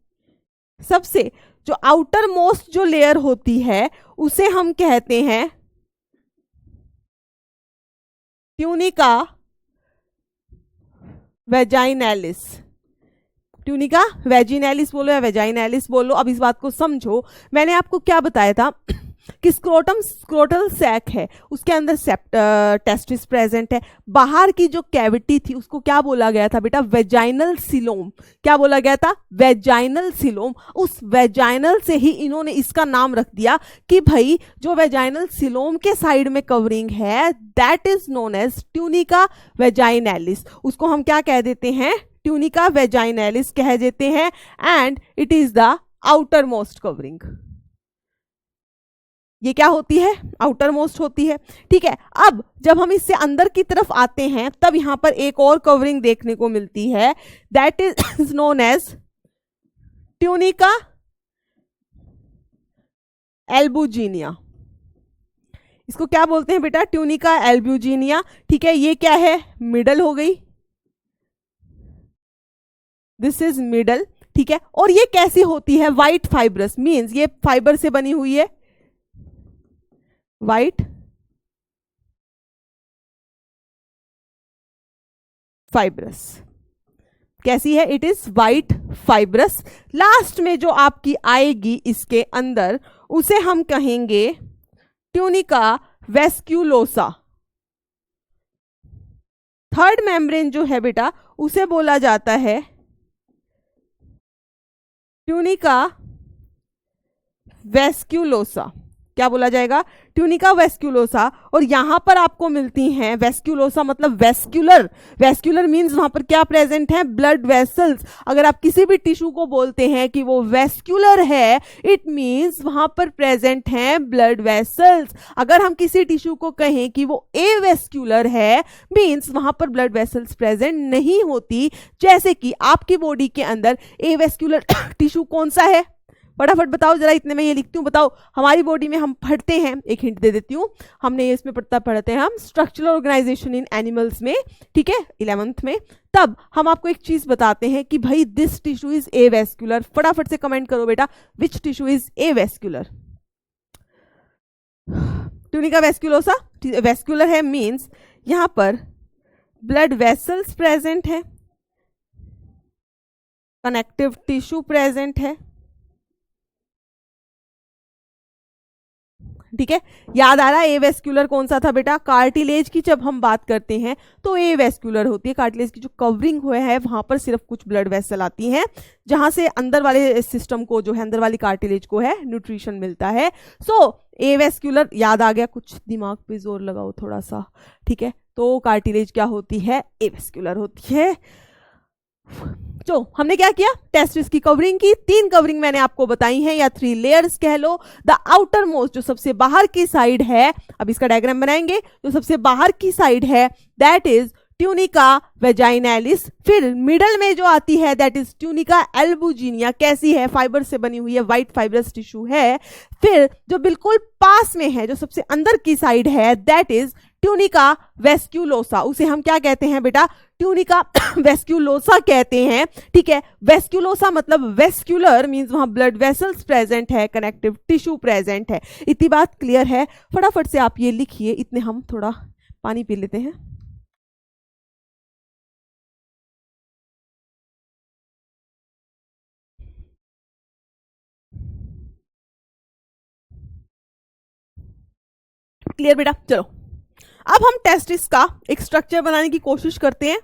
सबसे जो आउटर मोस्ट जो लेयर होती है उसे हम कहते हैं ट्यूनिका वेजाइनैलिस। ट्यूनिका वेजिनैलिस बोलो या वेजाइनैलिस बोलो। अब इस बात को समझो, मैंने आपको क्या बताया था कि स्क्रोटल सैक है, उसके अंदर टेस्टिस प्रेजेंट है। बाहर की जो कैविटी थी उसको क्या बोला गया था बेटा? Vaginal coelom. क्या बोला गया था? Vaginal coelom. उस वेजाइनल से ही इन्होंने इसका नाम रख दिया कि भाई जो वेजाइनल सिलोम के साइड में कवरिंग है that is known as tunica vaginalis. उसको हम क्या कह देते हैं? ट्यूनिका वेजाइनैलिस कह देते हैं। And it is the outer most covering. ये क्या होती है? आउटर मोस्ट होती है। ठीक है, अब जब हम इससे अंदर की तरफ आते हैं तब यहां पर एक और कवरिंग देखने को मिलती है, that is known as tunica albuginea. इसको क्या बोलते हैं बेटा? Tunica albuginea. ठीक है, ये क्या है? मिडल हो गई, दिस इज मिडल। ठीक है, और ये कैसी होती है? व्हाइट फाइब्रस, मींस ये फाइबर से बनी हुई है, व्हाइट फाइब्रस। कैसी है? It is white fibrous. Last में जो आपकी आएगी इसके अंदर उसे हम कहेंगे ट्यूनिका वेस्क्यूलोसा। थर्ड मेम्ब्रेन जो है बेटा उसे बोला जाता है ट्यूनिका वेस्क्यूलोसा। क्या बोला जाएगा? ट्यूनिका वेस्क्यूलोसा। और यहां पर आपको मिलती हैं वेस्क्यूलोसा मतलब वेस्क्यूलर। वेस्क्यूलर मींस वहां पर क्या प्रेजेंट है? Blood vessels. अगर आप किसी भी टिश्यू को बोलते हैं कि वो वेस्क्यूलर है, इट मींस वहां पर प्रेजेंट हैं ब्लड वेसल्स। अगर हम किसी टिश्यू को कहें कि वो एवेस्क्यूलर है, मींस वहां पर ब्लड वेसल्स प्रेजेंट नहीं होती। जैसे कि आपकी बॉडी के अंदर एवेस्क्यूलर टिश्यू कौन सा है? फटाफट बताओ जरा, इतने में ये लिखती हूँ। बताओ, हमारी बॉडी में हम पढ़ते हैं, एक हिंट दे देती हूँ, हमने ये इसमें पढ़ते हैं हम स्ट्रक्चरल ऑर्गेनाइजेशन इन एनिमल्स में। ठीक है, 11th में। तब हम आपको एक चीज बताते हैं कि भाई दिस टिश्यू इज एवेस्क्यूलर। फटाफट से कमेंट करो बेटा, विच टिश्यू इज एवेस्क्यूलर? ट्यूनिका वेस्क्यूलोसा वेस्क्यूलर है, मींस यहां पर ब्लड वेसल्स प्रेजेंट है, कनेक्टिव टिश्यू प्रेजेंट है। ठीक है, याद आ रहा है एवेस्क्यूलर कौन सा था बेटा? कार्टिलेज की जब हम बात करते हैं तो एवेस्क्यूलर होती है। कार्टिलेज की जो कवरिंग हुआ है वहां पर सिर्फ कुछ ब्लड वेसल आती हैं जहां से अंदर वाले सिस्टम को जो है, अंदर वाली कार्टिलेज को है न्यूट्रिशन मिलता है। सो एवेस्क्यूलर याद आ गया? कुछ दिमाग पे जोर लगाओ थोड़ा सा। ठीक है, तो कार्टिलेज क्या होती है? एवेस्क्यूलर होती है। तो हमने क्या किया? टेस्टिस की कवरिंग की। 3 कवरिंग मैंने आपको बताई हैं, या 3 लेयर्स कह लो। द आउटर मोस्ट जो सबसे बाहर की साइड है, अब इसका डायग्राम बनाएंगे, जो सबसे बाहर की साइड है दैट इज ट्यूनिका वेजाइनैलिस। फिर मिडल में जो आती है दैट इज ट्यूनिका एल्बुजिनिया, कैसी है, फाइबर से बनी हुई है, व्हाइट फाइबरस टिश्यू है। फिर जो बिल्कुल पास में है, जो सबसे अंदर की साइड है, दैट इज ट्यूनिका वेस्क्यूलोसा। उसे हम क्या कहते हैं बेटा, ट्यूनिका वेस्क्यूलोसा कहते हैं। ठीक है, वेस्क्यूलोसा मतलब वेस्क्यूलर मींस वहां ब्लड वेसल्स प्रेजेंट है, कनेक्टिव टिश्यू प्रेजेंट है। इतनी बात क्लियर है? फटाफट से आप ये लिखिए, इतने हम थोड़ा पानी पी लेते हैं। क्लियर बेटा? चलो अब हम टेस्टिस का एक स्ट्रक्चर बनाने की कोशिश करते हैं।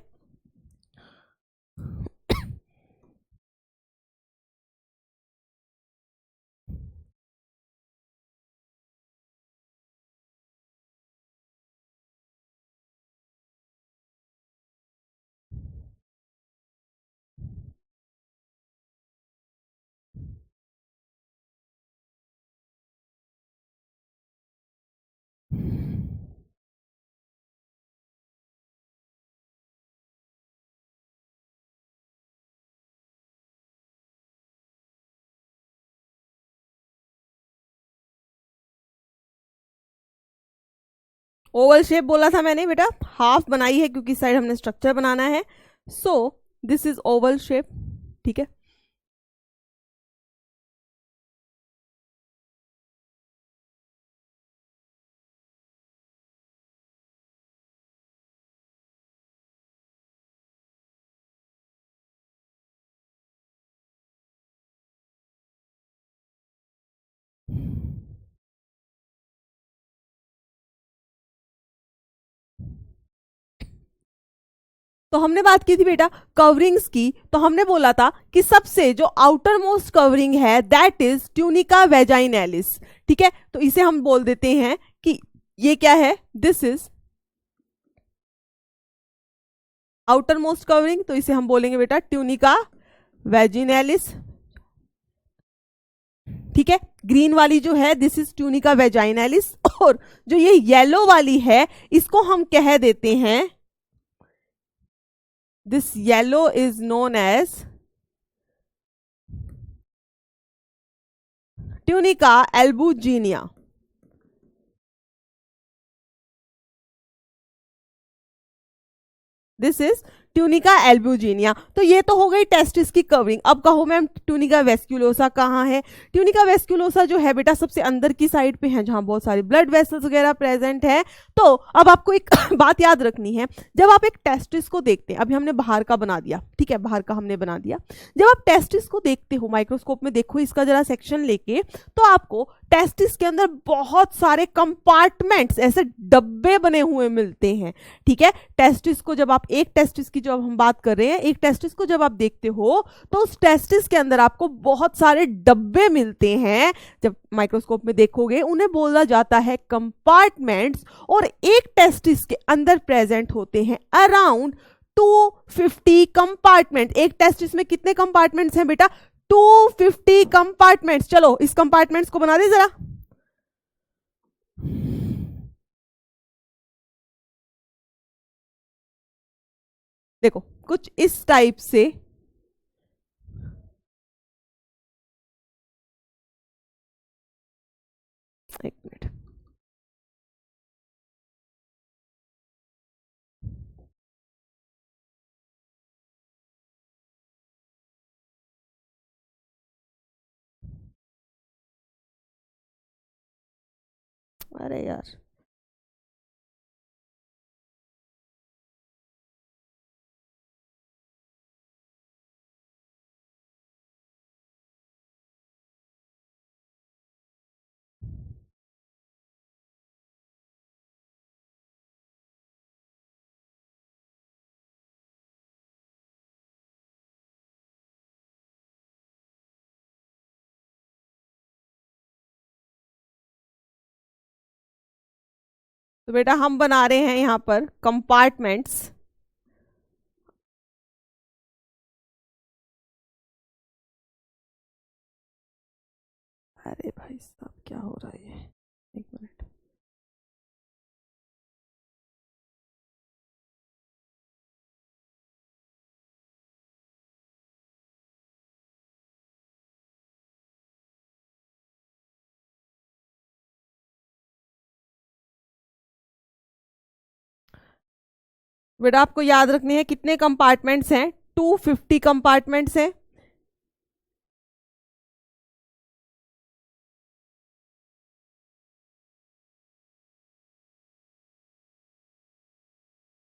ओवल शेप बोला था मैंने बेटा, हाफ बनाई है क्योंकि साइड हमने स्ट्रक्चर बनाना है। So this is Oval shape. ठीक है, तो हमने बात की थी बेटा कवरिंग्स की। तो हमने बोला था कि सबसे जो आउटर मोस्ट कवरिंग है दैट इज ट्यूनिका वेजाइनैलिस। ठीक है, तो इसे हम बोल देते हैं कि ये क्या है, this is outer most covering. तो इसे हम बोलेंगे बेटा ट्यूनिका वेजिनैलिस। ठीक है, ग्रीन वाली जो है दिस इज ट्यूनिका वेजाइनैलिस, और जो ये येलो वाली है इसको हम कह देते हैं, this yellow is known as tunica albuginea. This is tunica albuginea. तो ये तो हो गई टेस्टिस की कवरिंग। अब कहो मैम ट्यूनिका वेस्क्यूलोसा कहाँ है? ट्यूनिका वेस्क्यूलोसा जो है बेटा सबसे अंदर की साइड पे है, जहां बहुत सारी ब्लड वेसल्स वगैरह प्रेजेंट है। तो अब आपको एक बात याद रखनी है, जब आप एक टेस्टिस को देखते हैं, अभी हमने बाहर का बना दिया, ठीक है, बाहर का हमने बना दिया। जब आप टेस्टिस को देखते हो माइक्रोस्कोप में, देखो इसका जरा सेक्शन लेके, तो आपको टेस्टिस के अंदर बहुत सारे कंपार्टमेंट्स, ऐसे डब्बे बने हुए मिलते हैं। ठीक है, टेस्टिस को जब आप, एक टेस्टिस की जब हम बात कर रहे हैं, एक टेस्टिस को जब आप देखते हो तो उस टेस्टिस के अंदर आपको बहुत सारे डब्बे मिलते हैं। जब माइक्रोस्कोप में देखोगे उन्हें बोला जाता है कंपार्टमेंट्स। और एक टेस्टिस के अंदर प्रेजेंट होते हैं अराउंड 250 कंपार्टमेंट। एक टेस्टिस में कितने कंपार्टमेंट्स हैं बेटा? 250 कंपार्टमेंट्स। चलो इस कंपार्टमेंट्स को बना दे जरा। देखो कुछ इस टाइप से, एक मिनट, अरे यार तो बेटा हम बना रहे हैं यहां पर कंपार्टमेंट्स। अरे भाई साहब क्या हो रहा है, एक मिनट। बेटा आपको याद रखने हैं कितने कंपार्टमेंट्स हैं, 250 कंपार्टमेंट्स हैं।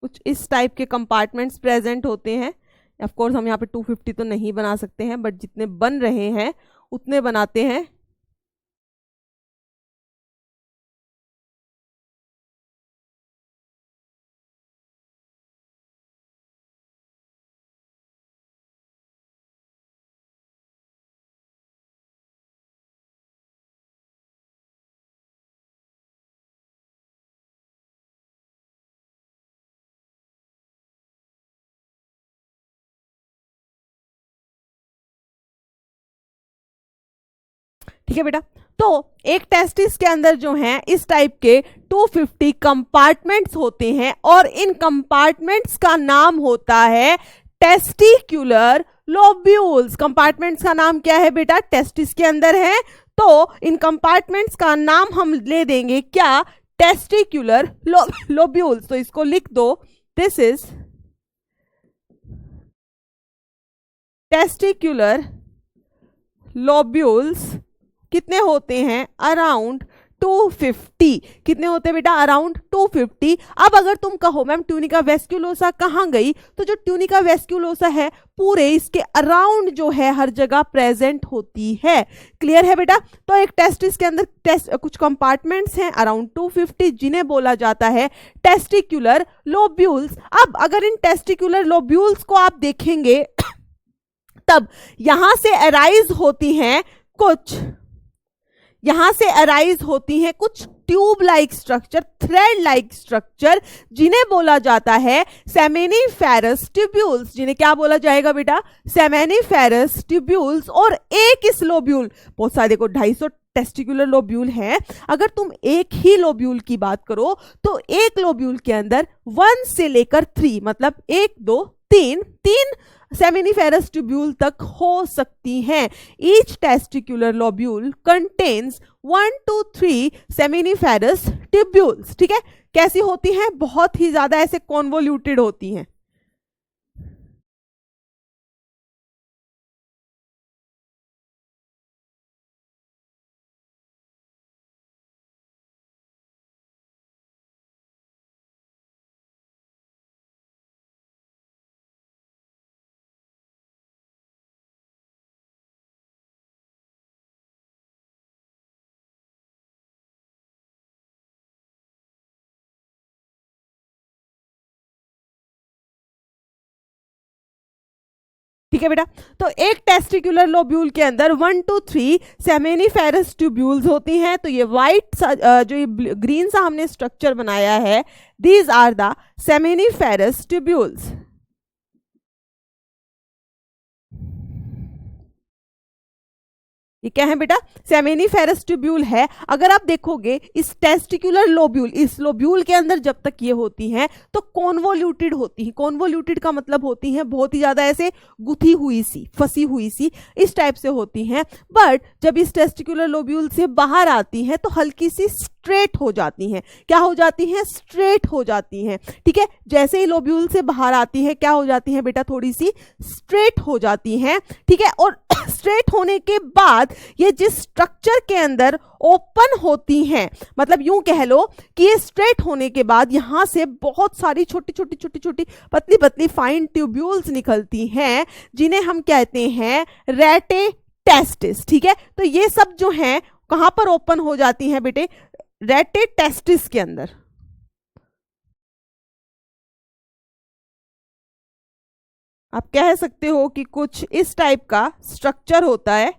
कुछ इस टाइप के कंपार्टमेंट्स प्रेजेंट होते हैं। ऑफ कोर्स हम यहाँ पे 250 तो नहीं बना सकते हैं, बट जितने बन रहे हैं उतने बनाते हैं। ठीक है बेटा, तो एक टेस्टिस के अंदर जो है इस टाइप के 250 कंपार्टमेंट्स होते हैं और इन कंपार्टमेंट्स का नाम होता है टेस्टिक्युलर लोब्यूल्स। कंपार्टमेंट्स का नाम क्या है बेटा, टेस्टिस के अंदर है, तो इन कंपार्टमेंट्स का नाम हम ले देंगे क्या, टेस्टिक्युलर लोब्यूल्स। तो इसको लिख दो, दिस इज टेस्टिक्युलर लोब्यूल्स। कितने होते हैं, अराउंड 250। कितने होते हैं बेटा, अराउंड 250। अब अगर तुम कहो मैम ट्यूनिका वेस्क्यूलोसा कहाँ गई, तो जो ट्यूनिका वेस्क्यूलोसा है पूरे इसके अराउंड जो है हर जगह प्रेजेंट होती है। क्लियर है बेटा। तो एक टेस्टिस के अंदर कुछ कंपार्टमेंट्स हैं अराउंड 250 जिन्हें बोला जाता है टेस्टिक्युलर लोब्यूल्स। अब अगर इन टेस्टिक्युलर लोब्यूल्स को आप देखेंगे तब यहां से अराइज होती हैं कुछ, यहां से अराइज होती हैं कुछ tube like structure, thread like structure, जिन्हें बोला जाता है सेमेनिफेरस ट्यूब्यूल्स। जिन्हें क्या बोला जाएगा बेटा, सेमेनिफेरस ट्यूब्यूल्स। और एक इस लोब्यूल, बहुत सारे देखो 250 टेस्टिकुलर लोब्यूल है, अगर तुम एक ही लोब्यूल की बात करो तो एक लोब्यूल के अंदर 1 से लेकर 3 मतलब 1 2 3 सेमिनिफेरस ट्यूब्यूल तक हो सकती हैं। Each testicular lobule contains 1 to 3 seminiferous tubules. ठीक है, कैसी होती हैं, बहुत ही ज्यादा ऐसे कॉन्वोल्यूटेड होती हैं। ठीक है बेटा, तो एक टेस्टिकुलर लोब्यूल के अंदर 1 to 3 सेमेनिफेरस ट्यूब्यूल्स होती हैं। तो ये वाइट जो ये ग्रीन सा हमने स्ट्रक्चर बनाया है, these are the seminiferous tubules. ये क्या है बेटा, सेमेनिफेरस ट्यूब्यूल है। अगर आप देखोगे इस टेस्टिकुलर लोब्यूल, इस लोब्यूल के अंदर जब तक ये होती हैं तो कॉन्वोल्यूटेड होती हैं। कॉन्वोल्यूटेड का मतलब होती हैं बहुत ही ज्यादा ऐसे गुथी हुई सी, फंसी हुई सी, इस टाइप से होती हैं। बट जब इस टेस्टिकुलर लोब्यूल से बाहर आती हैं तो हल्की सी स्ट्रेट हो जाती हैं। क्या हो जाती हैं, स्ट्रेट हो जाती हैं। ठीक है, जैसे ही लोब्यूल से बाहर आती है क्या हो जाती है बेटा, थोड़ी सी स्ट्रेट हो जाती हैं। ठीक है, और स्ट्रेट होने के बाद ये जिस स्ट्रक्चर के अंदर ओपन होती हैं, मतलब यूं कह लो कि ये स्ट्रेट होने के बाद यहां से बहुत सारी छोटी छोटी छोटी छोटी पतली पतली फाइन ट्यूब्यूल्स निकलती हैं, जिन्हें हम कहते हैं रेटे टेस्टिस। ठीक है, तो ये सब जो हैं कहां पर ओपन हो जाती हैं बेटे, रेटे टेस्टिस के अंदर। आप कह सकते हो कि कुछ इस टाइप का स्ट्रक्चर होता है।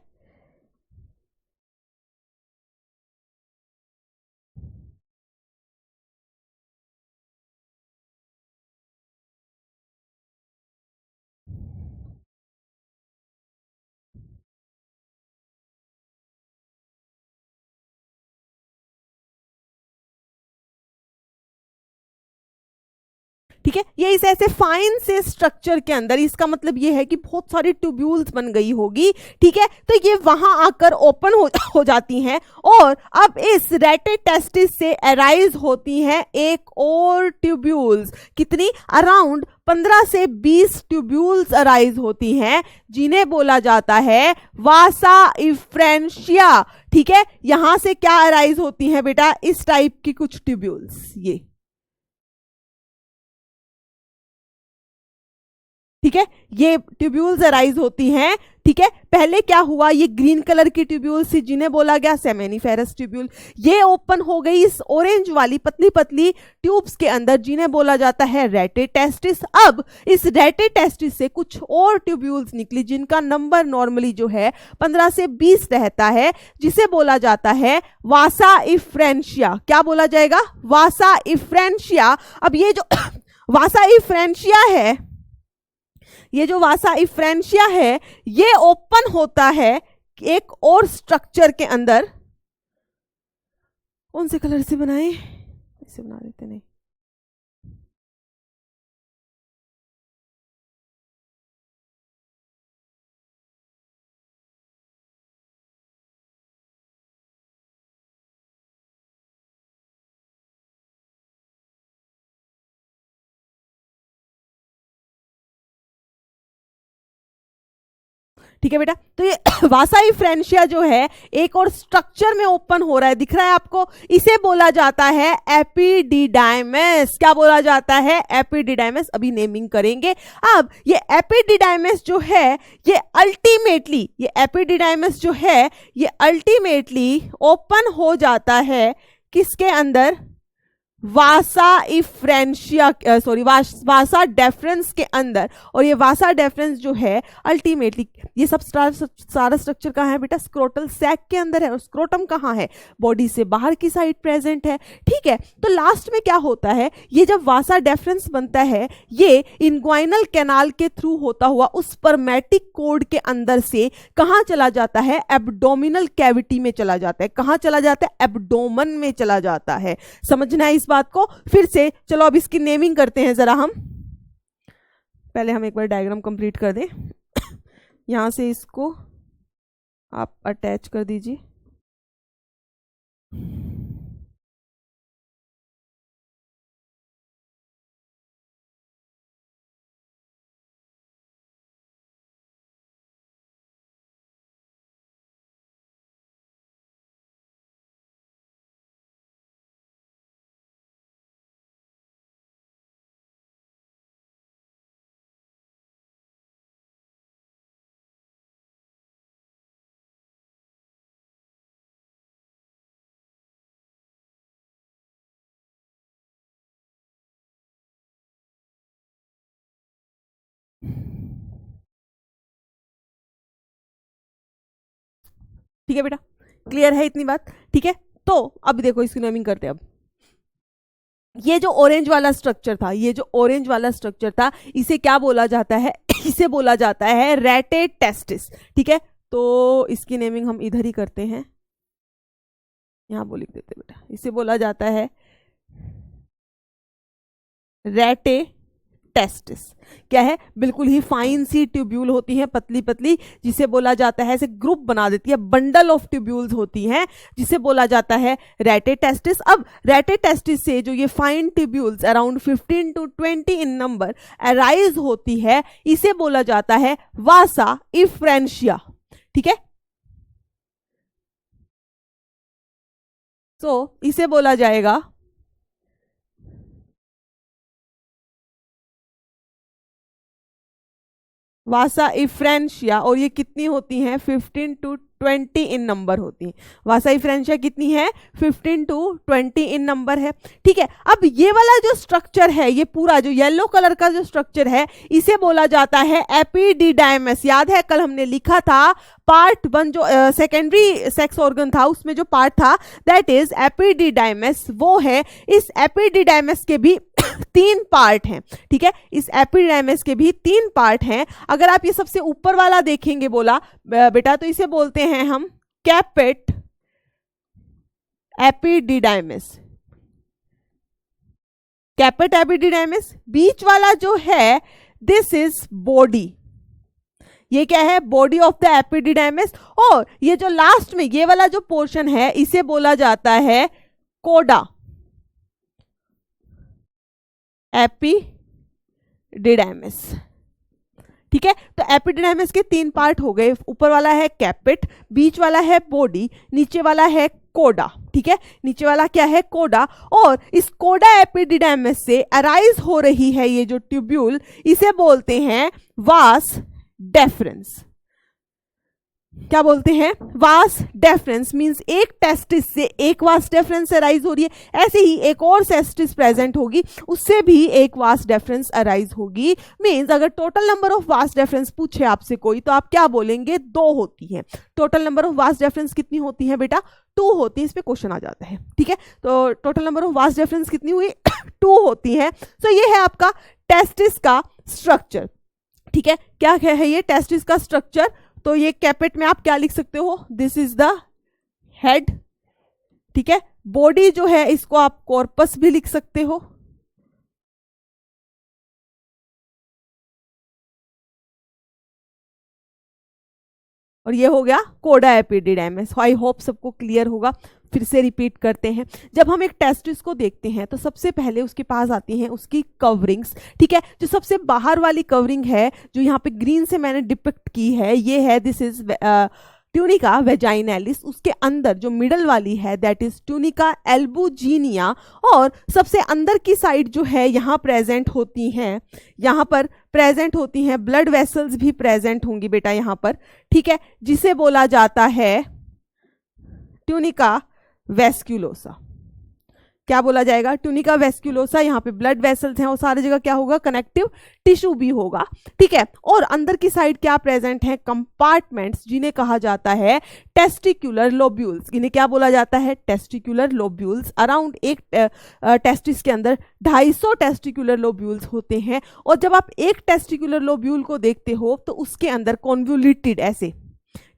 ठीक है, ये इस ऐसे फाइन से स्ट्रक्चर के अंदर, इसका मतलब ये है कि बहुत सारी ट्यूब्यूल्स बन गई होगी, ठीक है, तो ये वहां आकर ओपन हो जाती हैं और अब इस रेटे टेस्टिस से अराइज होती हैं एक और ट्यूब्यूल्स, कितनी, अराउंड 15 से 20 ट्यूब्यूल्स अराइज होती हैं, जिन्हें बोला जाता है वासा इफ्रेंशिया। ठीक है, यहां से क्या अराइज होती हैं बेटा, इस टाइप की कुछ ट्यूब्यूल्स, ये, ठीक है, ये ट्यूब्यूल्स अराइज होती हैं। ठीक है, पहले क्या हुआ, ये ग्रीन कलर की ट्यूब्यूल्स थी जिन्हें बोला गया सेमेनिफेरस ट्यूब्यूल, ये ओपन हो गई इस ऑरेंज वाली पतली पतली ट्यूब्स के अंदर जिन्हें बोला जाता है रेटे टेस्टिस। अब इस रेटे टेस्टिस से कुछ और ट्यूब्यूल्स निकली जिनका नंबर नॉर्मली जो है 15 से 20 रहता है, जिसे बोला जाता है वासा इफ्रेंशिया। क्या बोला जाएगा, वासा इफ्रेंशिया। अब ये जो वासा इफ्रेंशिया है, ये जो वासा इफ्रेंशिया है, ये ओपन होता है एक और स्ट्रक्चर के अंदर। कौन से कलर से बनाए, ऐसे बना देते, नहीं, ठीक है बेटा, तो ये वासा इफ्रेंशिया जो है एक और स्ट्रक्चर में ओपन हो रहा है, दिख रहा है आपको, इसे बोला जाता है एपिडिडाइमस। क्या बोला जाता है, एपिडिडाइमस। अभी नेमिंग करेंगे। अब ये एपिडिडाइमस जो है, ये अल्टीमेटली, ये एपिडिडाइमस जो है ये अल्टीमेटली ओपन हो जाता है किसके अंदर, वासा इफ्रेंशिया, सॉरी वासा डेफरेंस के अंदर। और ये वासा डेफरेंस जो है अल्टीमेटली, ये सब सारा स्ट्रक्चर कहाँ है बेटा, स्क्रोटल सैक के अंदर है, और स्क्रोटम कहाँ है, बॉडी से बाहर की साइड प्रेजेंट है। ठीक है, तो लास्ट में क्या होता है, ये जब वासा डेफरेंस बनता है, ये इनग्वाइनल कैनाल के थ्रू होता हुआ उस स्पर्मेटिक कोड के अंदर से कहाँ चला जाता है, एब्डोमिनल कैविटी में चला जाता है। कहाँ चला जाता है, एब्डोमन में चला जाता है। समझना है इस बात को। फिर से चलो अब इसकी नेमिंग करते हैं जरा हम, पहले हम एक बार डायग्राम कंप्लीट कर दें। यहां से इसको आप अटैच कर दीजिए। ठीक है बेटा, क्लियर है इतनी बात। ठीक है, तो अब देखो इसकी नेमिंग करते हैं। अब ये जो ऑरेंज वाला स्ट्रक्चर था, ये जो ऑरेंज वाला स्ट्रक्चर था, इसे क्या बोला जाता है, इसे बोला जाता है रेटे टेस्टिस। ठीक है, तो इसकी नेमिंग हम इधर ही करते हैं, यहां वो लिख देते बेटा। इसे बोला जाता है रेटे टेस्टिस। क्या है, बिल्कुल ही फाइन सी ट्यूब्यूल होती है, पतली पतली, जिसे बोला जाता है, ऐसे ग्रुप बना देती है, बंडल ऑफ ट्यूब्यूल्स होती हैं, जिसे बोला जाता है रेटे टेस्टिस। अब रेटे टेस्टिस से जो ये fine tubules around 15 to 20 in number arise होती है, इसे बोला जाता है वासा इफ्रेंशिया। ठीक है, तो इसे बोला जाएगा वासा इफ्रेंशिया। और ये कितनी होती हैं, 15 to 20 इन नंबर होती हैं। वासा इफ्रेंशिया कितनी है, 15 to 20 इन नंबर है। ठीक है, अब ये वाला जो स्ट्रक्चर है, ये पूरा जो येलो कलर का जो स्ट्रक्चर है, इसे बोला जाता है एपिडिडाइमस। याद है कल हमने लिखा था पार्ट 1 जो सेकेंडरी सेक्स ऑर्गन था, उसमें जो पार्ट था दैट इज एपिडिडाइमस, वो है। इस एपिडिडाइमस के भी 3 पार्ट हैं। ठीक है, इस एपिडाइमस के भी 3 पार्ट हैं। अगर आप ये सबसे ऊपर वाला देखेंगे बोला बेटा, तो इसे बोलते हैं हम कैपेट एपिडिडाइमस। कैपेट एपिडिडाइमिस। बीच वाला जो है दिस इज बॉडी, ये क्या है, बॉडी ऑफ द एपिडिडाइमिस। और ये जो लास्ट में ये वाला जो पोर्शन है इसे बोला जाता है कोडा एपिडिडाइमिस। ठीक है, तो एपिडिडाइमिस के 3 पार्ट हो गए, ऊपर वाला है कैपिट, बीच वाला है बॉडी, नीचे वाला है कोडा। ठीक है, नीचे वाला क्या है, कोडा। और इस कोडा एपिडिडाइमिस से अराइज हो रही है ये जो ट्यूब्यूल, इसे बोलते हैं वास डेफरेंस। क्या बोलते हैं, वास डेफरेंस। मींस एक टेस्टिस से एक वास डेफरेंस अराइज हो रही है, ऐसे ही एक और टेस्टिस प्रेजेंट होगी उससे भी एक वास डेफरेंस अराइज होगी। मींस अगर total number of vas deferens पूछे आपसे कोई तो आप क्या बोलेंगे, 2 होती है। Total number of vas deferens कितनी होती है बेटा, 2 होती है। इस पे क्वेश्चन आ जाता है। ठीक है, तो total number of vas deferens कितनी हुई 2 होती है। तो ये है आपका टेस्टिस का स्ट्रक्चर। ठीक है, क्या है ये टेस्टिस का स्ट्रक्चर। तो ये कैपेट में आप क्या लिख सकते हो, दिस इज द हेड। ठीक है, बॉडी जो है इसको आप कॉर्पस भी लिख सकते हो। और ये हो गया कोडा एपिडिडाइमिस। आई होप सबको क्लियर होगा। फिर से रिपीट करते हैं, जब हम एक टेस्टिस को देखते हैं तो सबसे पहले उसके पास आती हैं उसकी कवरिंग्स। ठीक है, जो सबसे बाहर वाली कवरिंग है जो यहाँ पे ग्रीन से मैंने डिपिक्ट की है, ये है दिस इज ट्यूनिका वेजाइनैलिस। उसके अंदर जो मिडल वाली है दैट इज ट्यूनिका एल्बुजिनिया। और सबसे अंदर की साइड जो है यहाँ प्रेजेंट होती हैं, यहाँ पर प्रेजेंट होती हैं ब्लड वेसल्स भी प्रेजेंट होंगी बेटा यहाँ पर। ठीक है, जिसे बोला जाता है ट्यूनिका वेस्क्यूलोसा। क्या बोला जाएगा, ट्यूनिका वेस्क्यूलोसा। यहाँ पे ब्लड वेसल्स हैं और सारी जगह क्या होगा, कनेक्टिव टिश्यू भी होगा। ठीक है, और अंदर की साइड क्या प्रेजेंट है, कंपार्टमेंट्स, जिन्हें कहा जाता है टेस्टिकुलर लोब्यूल्स। इन्हें क्या बोला जाता है, टेस्टिकुलर लोब्यूल्स। अराउंड एक टेस्टिस के अंदर 250 टेस्टिकुलर लोब्यूल्स होते हैं। और जब आप एक टेस्टिकुलर लोब्यूल को देखते हो तो उसके अंदर कॉन्वोल्यूटेड ऐसे,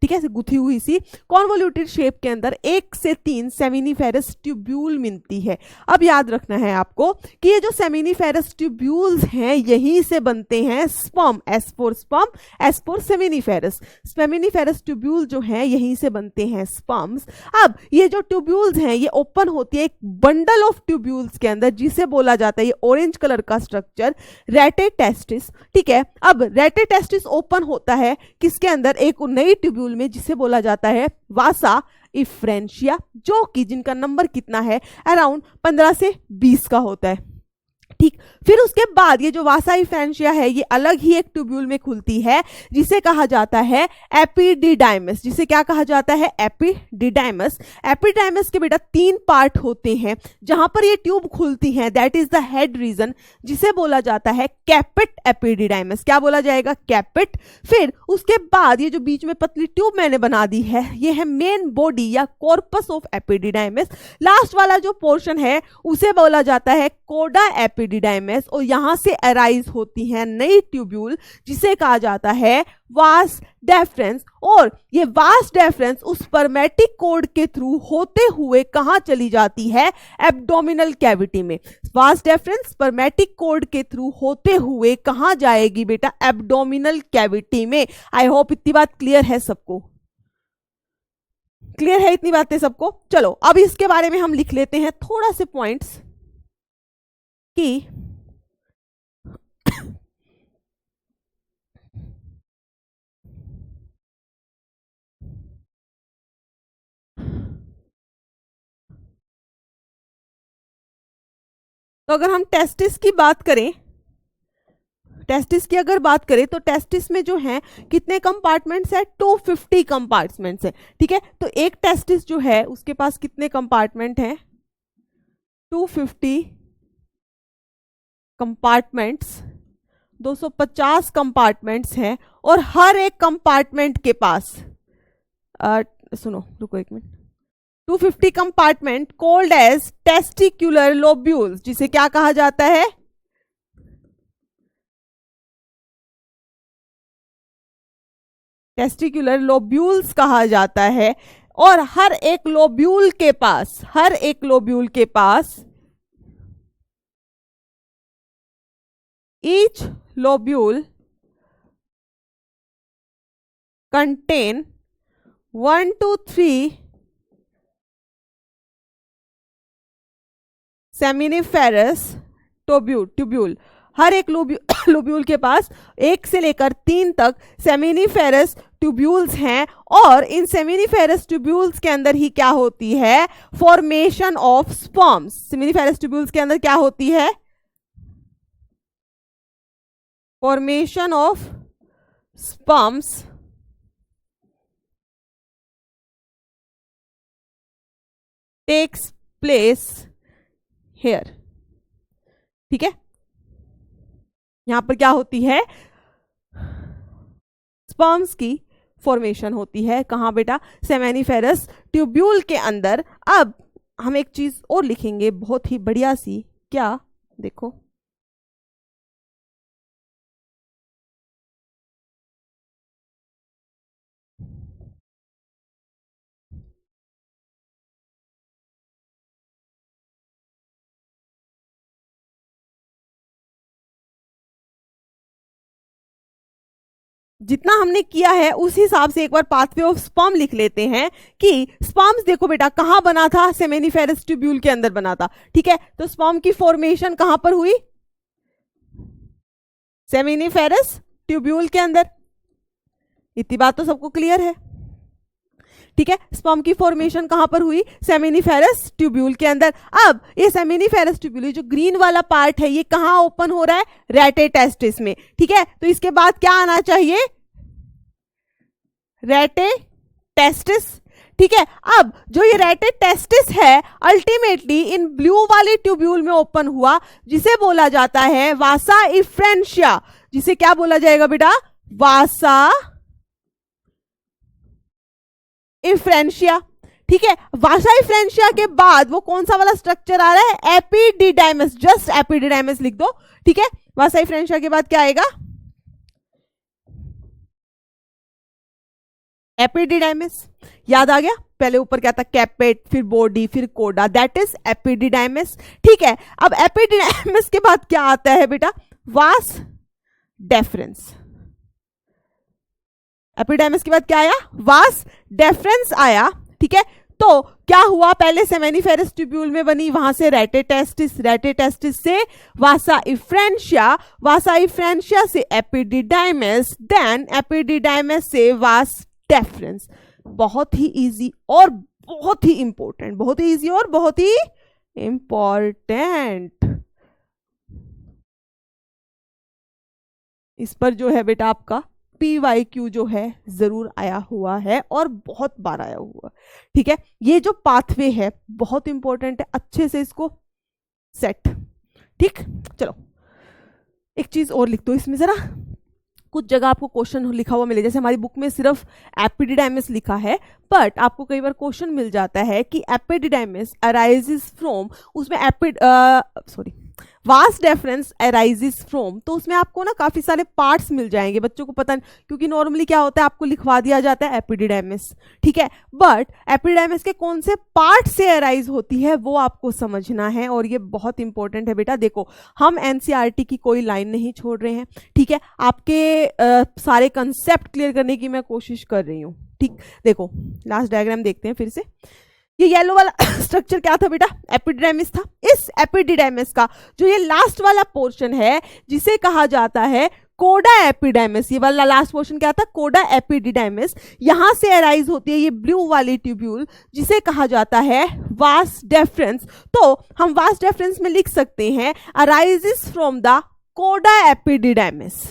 ठीक है, गुथी हुई सी कॉन्वोल्यूटेड शेप के अंदर 1 से 3 सेमिनिफेरस ट्यूब्यूल मिलती है। अब याद रखना है आपको कि ये जो सेमिनिफेरस ट्यूब्यूल्स हैं यहीं से बनते हैं sperm. S for sperm, S for seminiferous. Seminiferous tubule जो हैं यहीं से बनते हैं स्पर्म्स। अब ये जो ट्यूब्यूल्स हैं ये ओपन होती है एक बंडल ऑफ ट्यूब्यूल्स के अंदर जिसे बोला जाता है, ये ऑरेंज कलर का स्ट्रक्चर, रेटेटेस्टिस। ठीक है, अब रेटेटेस्टिस ओपन होता है किसके अंदर, एक नई ट्यूब्यूल में जिसे बोला जाता है वासा इफ्रेंशिया, जो कि जिनका नंबर कितना है, अराउंड 15 से 20 का होता है। ठीक, फिर उसके बाद ये जो वासा इफ्रेंशिया है ये अलग ही एक ट्यूब्यूल में खुलती है जिसे कहा जाता है एपिडिडाइमिस। जिसे क्या कहा जाता है, एपिडिडाइमिस। एपिडिडाइमिस के बेटा 3 पार्ट होते हैं जहां पर ये ट्यूब खुलती हैं, that is the head region, जिसे बोला जाता है कैपिट एपिडिडाइमिस। क्या बोला जाएगा, कैपिट। फिर उसके बाद ये जो बीच में पतली ट्यूब मैंने बना दी है ये है मेन बॉडी या कॉर्पस ऑफ एपिडिडाइमिस। लास्ट वाला जो पोर्शन है उसे बोला जाता है कोडा एपिडिडाइमिस। और यहां से अराइज होती है नई ट्यूब्यूल जिसे कहा जाता है वास डेफरेंस। और ये वास डेफरेंस उस स्पर्मेटिक कोड के थ्रू होते हुए कहां चली जाती है, एब्डोमिनल कैविटी में। वास डेफरेंस स्पर्मेटिक कोड के थ्रू होते हुए कहां जाएगी बेटा, एब्डोमिनल कैविटी में। आई होप इतनी बात क्लियर है सबको, क्लियर है इतनी बातें सबको। चलो अब इसके बारे में हम लिख लेते हैं थोड़ा से पॉइंट्स कि तो अगर हम टेस्टिस की बात करें, टेस्टिस की अगर बात करें तो टेस्टिस में जो है कितने कंपार्टमेंट्स है, 250 कंपार्टमेंट्स है। ठीक है, तो एक टेस्टिस जो है उसके पास कितने कंपार्टमेंट हैं, 250 कंपार्टमेंट्स, 250 कंपार्टमेंट्स हैं। और हर एक कंपार्टमेंट के पास सुनो रुको एक minute, 250 compartment called as testicular lobules, जिसे क्या कहा जाता है, टेस्टिकुलर लोब्यूल्स कहा जाता है। और हर एक लोब्यूल के पास, हर एक लोब्यूल के पास each lobule contain 1 to 3 seminiferous tubule. हर एक लोब्यूल के पास 1 से लेकर 3 तक सेमिनिफेरस ट्यूब्यूल्स हैं, और इन सेमिनिफेरस ट्यूब्यूल्स के अंदर ही क्या होती है, formation of sperms. Seminiferous tubules के अंदर क्या होती है, formation of sperms takes place here. ठीक है, यहां पर क्या होती है, स्पर्म्स की फॉर्मेशन होती है। कहां बेटा, सेमिनिफेरस ट्यूब्यूल के अंदर। अब हम एक चीज और लिखेंगे बहुत ही बढ़िया सी, क्या, देखो जितना हमने किया है उस हिसाब से एक बार पाथवे ऑफ स्पर्म लिख लेते हैं कि स्पर्म्स, देखो बेटा कहां बना था, सेमिनिफेरस ट्यूब्यूल के अंदर बना था। ठीक है, तो स्पर्म की फॉर्मेशन कहां पर हुई, सेमिनिफेरस ट्यूब्यूल के अंदर। इतनी बात तो सबको क्लियर है। ठीक है, स्पर्म की फॉर्मेशन कहां पर हुई, सेमिनिफेरस ट्यूब्यूल के अंदर। अब ये सेमिनिफेरस ट्यूब्यूल, जो ग्रीन वाला पार्ट है, ये कहां ओपन हो रहा है, रेटेटेस्टिस में। ठीक है, तो इसके बाद क्या आना चाहिए, रेटेटेस्टिस। ठीक है, अब जो ये रेटेटेस्टिस है अल्टीमेटली इन ब्लू वाले ट्यूब्यूल में ओपन हुआ, जिसे बोला जाता है वासा इफ्रेंशिया। जिसे क्या बोला जाएगा बेटा, वासा इफ्रेंशिया। ठीक है, वासा इफ्रेंशिया के बाद वो कौन सा वाला स्ट्रक्चर आ रहा है, एपिडिडाइमस। जस्ट एपिडिडाइमस लिख दो। ठीक है, वासा इफ्रेंशिया के बाद क्या आएगा, एपिडिडाइमस। याद आ गया, पहले ऊपर क्या था, कैपेट, फिर बॉडी, फिर कोडा, दैट इज एपिडिडाइमस। ठीक है, अब एपिडिडाइमस के बाद क्या आता है बेटा, वास डेफरेंस। एपिडाइमस के बाद क्या आया, वास डेफरेंस आया। ठीक है, तो क्या हुआ, पहले सेमिनिफेरस ट्यूब्यूल में बनी, वहां से रेटेटेस्टिस, रेटेटेस्टिस से वासा इफ्रेंशिया, वासा इफ्रेंशिया से एपिडिडाइमस, देन एपिडिडाइमस से वास डेफरेंस। बहुत ही इजी और बहुत ही इंपॉर्टेंट, बहुत ही इजी और बहुत ही इंपॉर्टेंट। इस पर जो है बेटा आपका PYQ जो है जरूर आया हुआ है और बहुत बार आया हुआ। ठीक है, ये जो पाथवे है बहुत इंपॉर्टेंट है, अच्छे से इसको सेट। ठीक, चलो एक चीज और लिख दो इसमें जरा, कुछ जगह आपको क्वेश्चन लिखा हुआ मिले, जैसे हमारी बुक में सिर्फ एपिडिडाइमस लिखा है, बट आपको कई बार क्वेश्चन मिल जाता है कि एपिडिडाइमस अराइजेस फ्रॉम, उसमें वास डेफरेंस अराइजेस फ्रॉम, तो उसमें आपको ना काफी सारे पार्ट्स मिल जाएंगे, बच्चों को पता नहीं, क्योंकि नॉर्मली क्या होता है, आपको लिखवा दिया जाता है एपिडिडाइमस। ठीक है, बट एपिडिडाइमस के कौन से पार्ट से अराइज होती है वो आपको समझना है, और ये बहुत इंपॉर्टेंट है बेटा। देखो, हम एनसीईआरटी की कोई लाइन नहीं छोड़ रहे हैं। ठीक है, आपके सारे कंसेप्ट क्लियर करने की मैं कोशिश कर रही हूँ। ठीक, देखो लास्ट डायग्राम देखते हैं फिर से। ये येलो वाला स्ट्रक्चर क्या था बेटा, एपिडिडाइमिस था। इस एपिडिडाइमिस का जो ये लास्ट वाला पोर्शन है, जिसे कहा जाता है कोडा एपिडाइमिस, ये वाला लास्ट पोर्शन क्या था, कोडा एपिडिडाइमिस, यहां से अराइज होती है ये ब्लू वाली ट्यूब्यूल, जिसे कहा जाता है वास डेफरेंस। तो हम वास डेफरेंस में लिख सकते हैं अराइजेस फ्रॉम द कोडा एपिडिडाइमिस।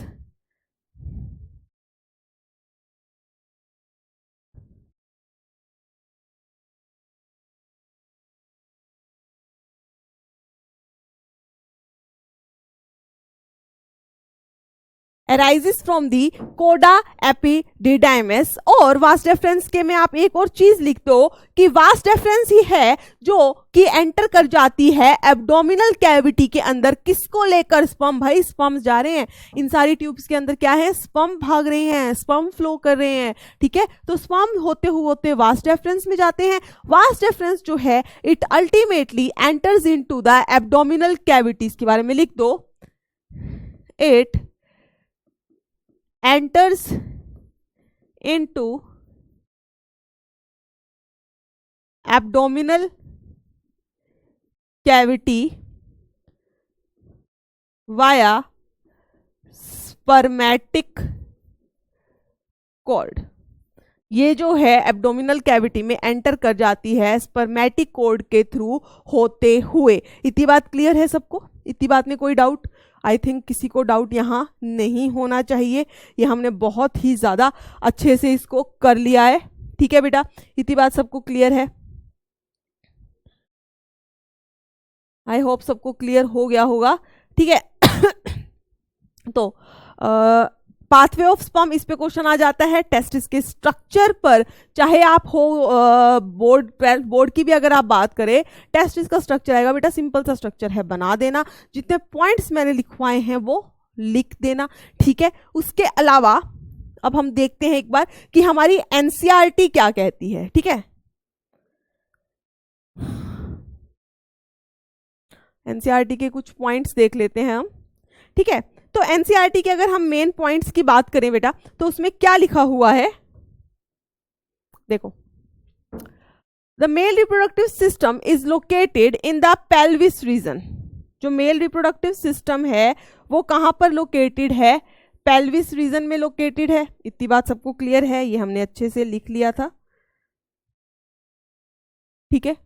अराइजेस फ्रॉम दी कोडा एपिडिडाइमिस। और वास डेफरेंस के में आप एक और चीज लिख दो कि वास डेफरेंस ही है जो कि एंटर कर जाती है एब्डोमिनल कैविटी के अंदर। किसको लेकर, स्पर्म। भाई स्पर्म जा रहे हैं इन सारी ट्यूब्स के अंदर, क्या है, स्पर्म भाग रहे हैं, स्पर्म फ्लो कर रहे हैं। ठीक है, तो स्पर्म होते हुए वास डेफरेंस में जाते हैं। वास डेफरेंस जो है it ultimately enters into the abdominal cavity. इसके बारे में लिख दो, it enters into abdominal cavity via spermatic cord। ये जो है एब्डोमिनल कैविटी में एंटर कर जाती है स्पर्मेटिक कोर्ड के थ्रू होते हुए। इतनी बात क्लियर है सबको? इतनी बात में कोई डाउट? आई थिंक किसी को डाउट यहाँ नहीं होना चाहिए। ये हमने बहुत ही ज़्यादा अच्छे से इसको कर लिया है। ठीक है बेटा, इतनी बात सबको क्लियर है? आई होप सबको क्लियर हो गया होगा। ठीक है तो पाथवे ऑफ स्पर्म, इस पे क्वेश्चन आ जाता है। टेस्टिस के स्ट्रक्चर पर, चाहे आप हो बोर्ड की भी अगर आप बात करें, टेस्टिस का स्ट्रक्चर आएगा बेटा, सिंपल सा स्ट्रक्चर है, बना देना। जितने पॉइंट्स मैंने लिखवाए हैं वो लिख देना। ठीक है, उसके अलावा अब हम देखते हैं एक बार कि हमारी एनसीईआरटी क्या कहती है। ठीक है, एनसीईआरटी के कुछ पॉइंट्स देख लेते हैं हम। ठीक है, तो एनसीईआरटी के अगर हम मेन पॉइंट्स की बात करें बेटा, तो उसमें क्या लिखा हुआ है देखो। The male reproductive system is located in the pelvis region. जो मेल रिप्रोडक्टिव सिस्टम है वो कहां पर लोकेटेड है? पेल्विस रीजन में लोकेटेड है। इतनी बात सबको क्लियर है? ये हमने अच्छे से लिख लिया था। ठीक है,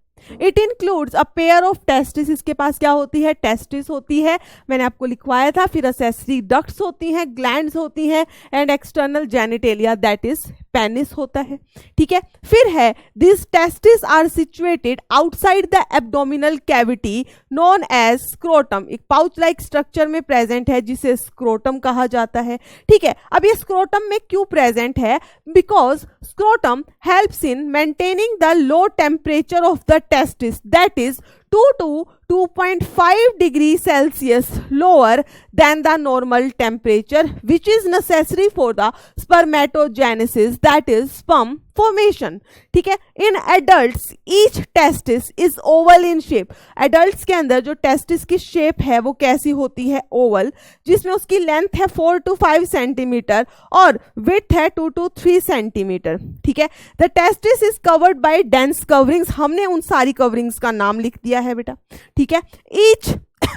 it includes a pair of testis. इसके पास क्या होती है? टेस्टिस होती है, मैंने आपको लिखवाया था। फिर असेसरी डक्ट्स होती हैं, ग्लैंड्स होती हैं, and external genitalia that is penis होता है। ठीक है, फिर है this testis are situated outside the abdominal cavity known as scrotum. एक पाउच लाइक स्ट्रक्चर में प्रेजेंट है जिसे स्क्रोटम कहा जाता है। ठीक है, अब ये स्क्रोटम में क्यों प्रेजेंट है? Because scrotum helps in maintaining the low temperature of the testis, that is 2 to 2.5 degree Celsius lower than the normal temperature, which is necessary for the spermatogenesis, that is sperm formation. ठीक है, in adults each testis is oval in shape. adults के अंदर जो testis की shape है वो कैसी होती है? oval, जिसमें उसकी length है 4 to 5 सेंटीमीटर और width है 2 to 3 सेंटीमीटर। ठीक है, the testis is covered by dense coverings। हमने उन सारी coverings का नाम लिख दिया है बेटा। ठीक है, each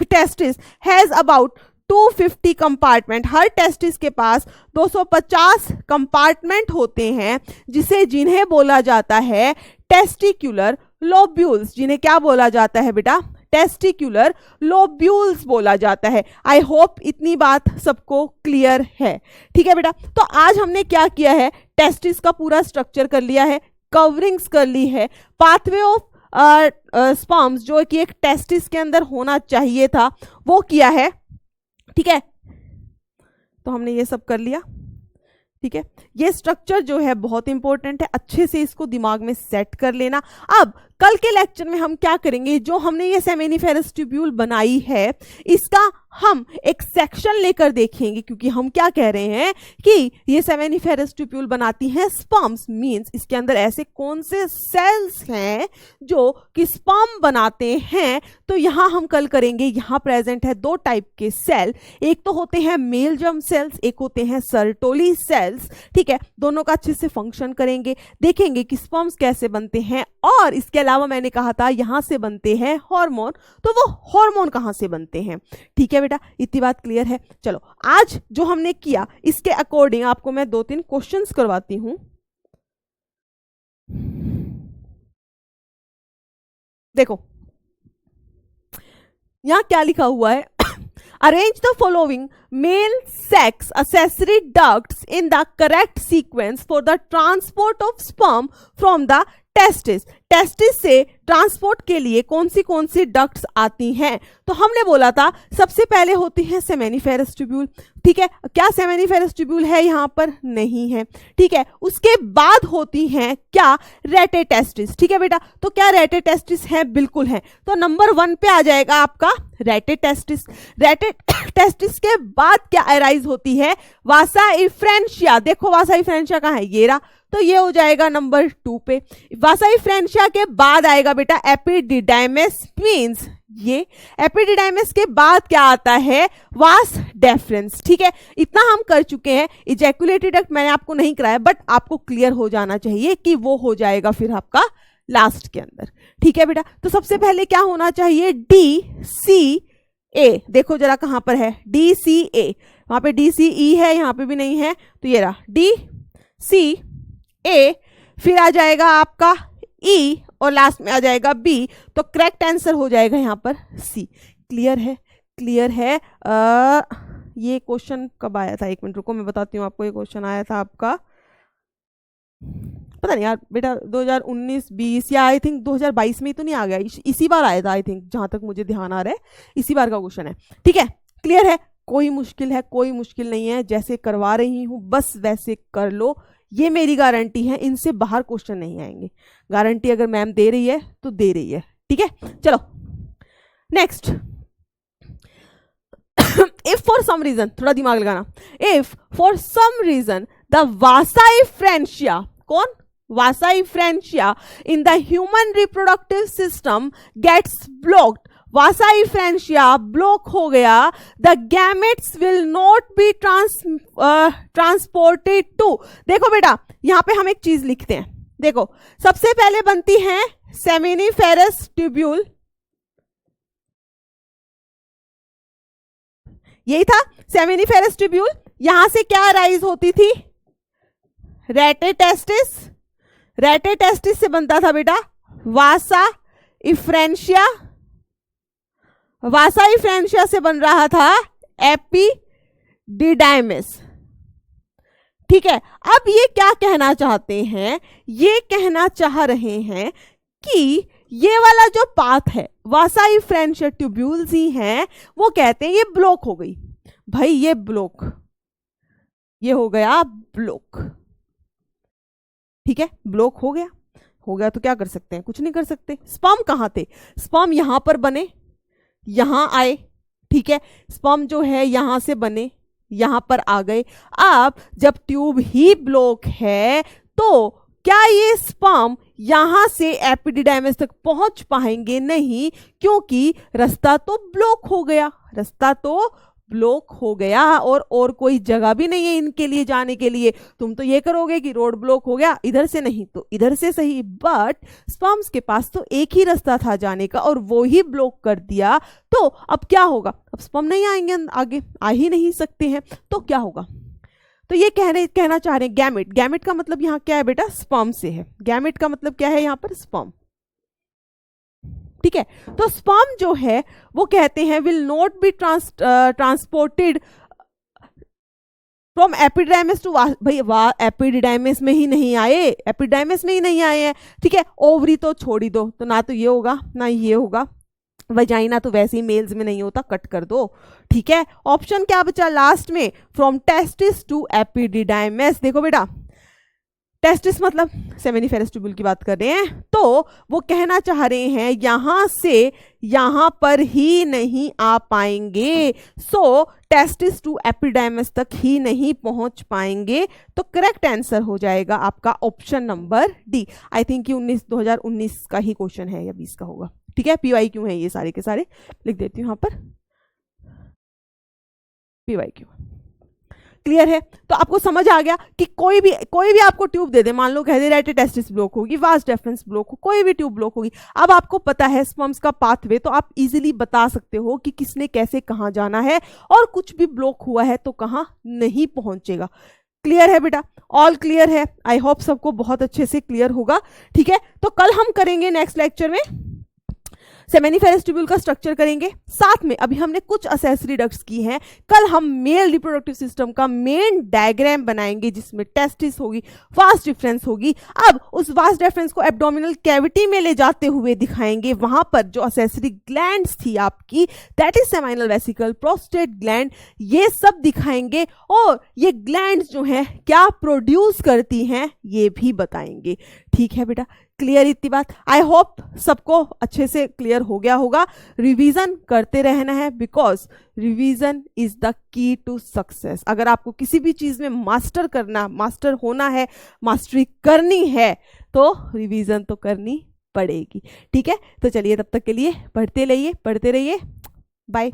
testis has about 250 compartment. Her testis के पास 250 कंपार्टमेंट होते हैं, जिन्हें बोला जाता है टेस्टिक्युलर लोब्यूल्स। जिन्हें क्या बोला जाता है बेटा? टेस्टिक्युलर लोब्यूल्स बोला जाता है। आई होप इतनी बात सबको क्लियर है। ठीक है बेटा, तो आज हमने क्या किया है? टेस्टिस का पूरा स्ट्रक्चर कर लिया है, कवरिंग्स कर ली है, पाथवे ऑफ स्पर्म्स जो कि एक टेस्टिस के अंदर होना चाहिए था वो किया है। ठीक है, तो हमने ये सब कर लिया। ठीक है, ये स्ट्रक्चर जो है बहुत इंपॉर्टेंट है, अच्छे से इसको दिमाग में सेट कर लेना। अब कल के लेक्चर में हम क्या करेंगे? जो हमने ये सेमेनिफेरस ट्यूब्यूल बनाई है इसका हम एक सेक्शन लेकर देखेंगे, क्योंकि हम क्या कह रहे हैं कि ये सेमेनिफेरस ट्यूब्यूल बनाती हैं स्पर्म्स। मींस इसके अंदर ऐसे कौन से सेल्स हैं जो कि स्पर्म बनाते हैं। तो यहां हम कल करेंगे, यहां प्रेजेंट है 2 टाइप के सेल। एक तो होते हैं मेल जर्म सेल्स, एक होते हैं सर्टोली सेल्स। ठीक है, दोनों का अच्छे से फंक्शन करेंगे, देखेंगे कि स्पर्म्स कैसे बनते हैं। और इसके अलावा मैंने कहा था यहां से बनते हैं हार्मोन, तो वो हार्मोन कहां से बनते हैं। ठीक है बेटा, इतनी बात क्लियर है? चलो, आज जो हमने किया इसके अकॉर्डिंग आपको मैं 2-3 क्वेश्चंस करवाती हूं। देखो यहां क्या लिखा हुआ है? Arrange the following male sex accessory ducts in the correct sequence for the transport of sperm from the testis. Testis से ट्रांसपोर्ट के लिए कौन सी डक्ट्स आती हैं? तो हमने बोला था सबसे पहले होती है सेमेनिफेरस ट्यूब्यूल। ठीक है, क्या सेमेनिफेरस ट्यूब्यूल है यहां पर? नहीं है। ठीक है, उसके बाद होती हैं क्या? रेटेटेस्टिस। ठीक है बेटा, तो क्या रेटेटेस्टिस है? बिल्कुल है। तो नंबर 1 पे आ जाएगा आपका रेटेटेस्टिस। रेटेटेस्टिस के बाद क्या अराइज होती है? वासा इफ्रेंशिया। देखो वासा इफ्रेंशिया कहां है? ये रहा, तो ये हो जाएगा नंबर 2 पे। वासा इफ्रेंशिया के बाद आएगा बेटा एपिडिडाइमिस। मींस ये एपिडिडाइमिस के बाद क्या आता है, वास डेफरेंस। ठीक है, इतना हम कर चुके हैं। इजैकुलेटरी डक्ट मैंने आपको नहीं कराया, बट आपको क्लियर हो जाना चाहिए कि वो हो जाएगा फिर आपका लास्ट के अंदर। ठीक है बेटा, तो सबसे पहले क्या होना चाहिए, डी सी ए। देखो जरा कहां पर है, डी सी ए, वहां पे डी सी ई है, यहां पे भी नहीं है, तो ये रहा डी सी ए, फिर आ जाएगा आपका ई और लास्ट में आ जाएगा बी, तो करेक्ट आंसर हो जाएगा यहां पर सी। क्लियर है, क्लियर है। ये क्वेश्चन कब आया था, एक मिनट रुको मैं बताती हूँ आपको। ये क्वेश्चन आया था आपका, पता नहीं यार बेटा 2019-20 या आई थिंक 2022 में तो नहीं आ गया, इसी बार आया था आई थिंक, जहां तक मुझे ध्यान आ रहा है इसी बार का क्वेश्चन है। ठीक है, क्लियर है, कोई मुश्किल है, कोई मुश्किल नहीं है, जैसे करवा रही हूं बस वैसे कर लो, ये मेरी गारंटी है, इनसे बाहर क्वेश्चन नहीं आएंगे। गारंटी अगर मैम दे रही है तो दे रही है। ठीक है, चलो next. If for some reason, थोड़ा दिमाग लगाना, if for some reason the vasa deferentia, कौन, vasa deferentia in the human reproductive system gets blocked, vasa deferentia block हो गया, the gametes will not be transported to. देखो बेटा यहां पे हम एक चीज लिखते हैं, देखो सबसे पहले बनती है सेमिनिफेरस ट्यूब्यूल, यही था सेमिनिफेरस ट्यूब्यूल। यहां से क्या राइज होती थी, रेटेटेस्टिस, रेटेटेस्टिस से बनता था बेटा वासा इफ्रेंशिया, वासा इफ्रेंशिया से बन रहा था एपिडिडाइमिस। ठीक है, अब ये क्या कहना चाहते हैं, ये कहना चाह रहे हैं कि ये वाला जो पाथ है वासा इफ्रेंशिया ट्यूब्यूल्स ही हैं, वो कहते हैं ये ब्लॉक हो गई। भाई ये ब्लॉक, ये हो गया ब्लॉक। ठीक है, ब्लॉक हो गया, हो गया तो क्या कर सकते हैं, कुछ नहीं कर सकते। स्पर्म कहां थे, स्पर्म यहां पर बने, यहां आए। ठीक है, स्पर्म जो है यहां से बने, यहां पर आ गए। अब जब ट्यूब ही ब्लॉक है तो क्या ये स्पर्म यहां से एपिडिडाइमिस तक पहुंच पाएंगे, नहीं, क्योंकि रास्ता तो ब्लॉक हो गया, रास्ता तो ब्लॉक हो गया और कोई जगह भी नहीं है इनके लिए जाने के लिए। तुम तो ये करोगे कि रोड ब्लॉक हो गया, इधर से नहीं तो इधर से सही, बट स्पर्म्स के पास तो एक ही रास्ता था जाने का और वो ही ब्लॉक कर दिया। तो अब क्या होगा, अब स्पर्म नहीं आएंगे आगे, आ ही नहीं सकते हैं, तो क्या होगा। तो ये कहना चाह रहे हैं गैमेट, गैमेट का मतलब यहाँ क्या है बेटा, स्पर्म से है। गैमेट का मतलब क्या है यहाँ पर, स्पर्म। ठीक है, तो स्पर्म जो है वो कहते हैं will not be transported from epididymis to, भाई एपिडिडाइमिस में ही नहीं आए, एपिडिडाइमिस में ही नहीं आए हैं। ठीक है, ओवरी तो छोड़ ही दो, तो ना तो ये होगा ना ये होगा, वजाइना तो वैसे ही मेल्स में नहीं होता, कट कर दो। ठीक है, ऑप्शन क्या बचा लास्ट में, फ्रॉम टेस्टिस टू एपिडिडाइमिस। देखो बेटा टेस्टिस मतलब सेमिनिफेरस ट्यूब्यूल की बात कर रहे हैं, तो वो कहना चाह रहे हैं यहां से यहां पर ही नहीं आ पाएंगे, सो टेस्टिस टू एपिडाइमिस तक ही नहीं पहुंच पाएंगे। तो करेक्ट आंसर हो जाएगा आपका option number D. I think ये 2019 का ही क्वेश्चन है या 20 का होगा। ठीक है, पीवाई क्यों है ये सारे के सारे, लिख देती हूं यहां पर पीवाई क्यों। क्लियर है, तो आपको समझ आ गया कि कोई भी आपको ट्यूब दे दे, मान लो कह दे रेटेटेस्टिस ब्लॉक होगी, वास डेफरेंस ब्लॉक हो, कोई भी ट्यूब ब्लॉक होगी। अब आपको पता है स्पर्म्स का पाथवे, तो आप इजीली बता सकते हो कि किसने कैसे कहां जाना है, और कुछ भी ब्लॉक हुआ है तो कहां नहीं पहुंचेगा। क्लियर है बेटा, ऑल क्लियर है। आई होप सबको बहुत अच्छे से क्लियर होगा। ठीक है, तो कल हम करेंगे नेक्स्ट लेक्चर में सेमिनिफेरस ट्यूब्यूल का स्ट्रक्चर करेंगे, साथ में अभी हमने कुछ असेसरी डक्ट्स की हैं। कल हम मेल रिप्रोडक्टिव सिस्टम का मेन डायग्राम बनाएंगे जिसमें टेस्टिस होगी, वास डिफरेंस होगी। अब उस वास डिफरेंस को एब्डोमिनल कैविटी में ले जाते हुए दिखाएंगे, वहां पर जो असेसरी ग्लैंड्स थी आपकी, that is seminal vesicle, prostate gland, ये सब दिखाएंगे, और ये ग्लैंड्स जो हैं क्या प्रोड्यूस करती हैं ये भी बताएंगे। ठीक है बेटा, क्लियर इतनी बात। आई होप सबको अच्छे से क्लियर हो गया होगा। रिवीजन करते रहना है, because revision is the key to success. अगर आपको किसी भी चीज में मास्टर होना है, मास्टरी करनी है, तो रिवीजन तो करनी पड़ेगी। ठीक है, तो चलिए तब तक के लिए पढ़ते रहिए। बाय।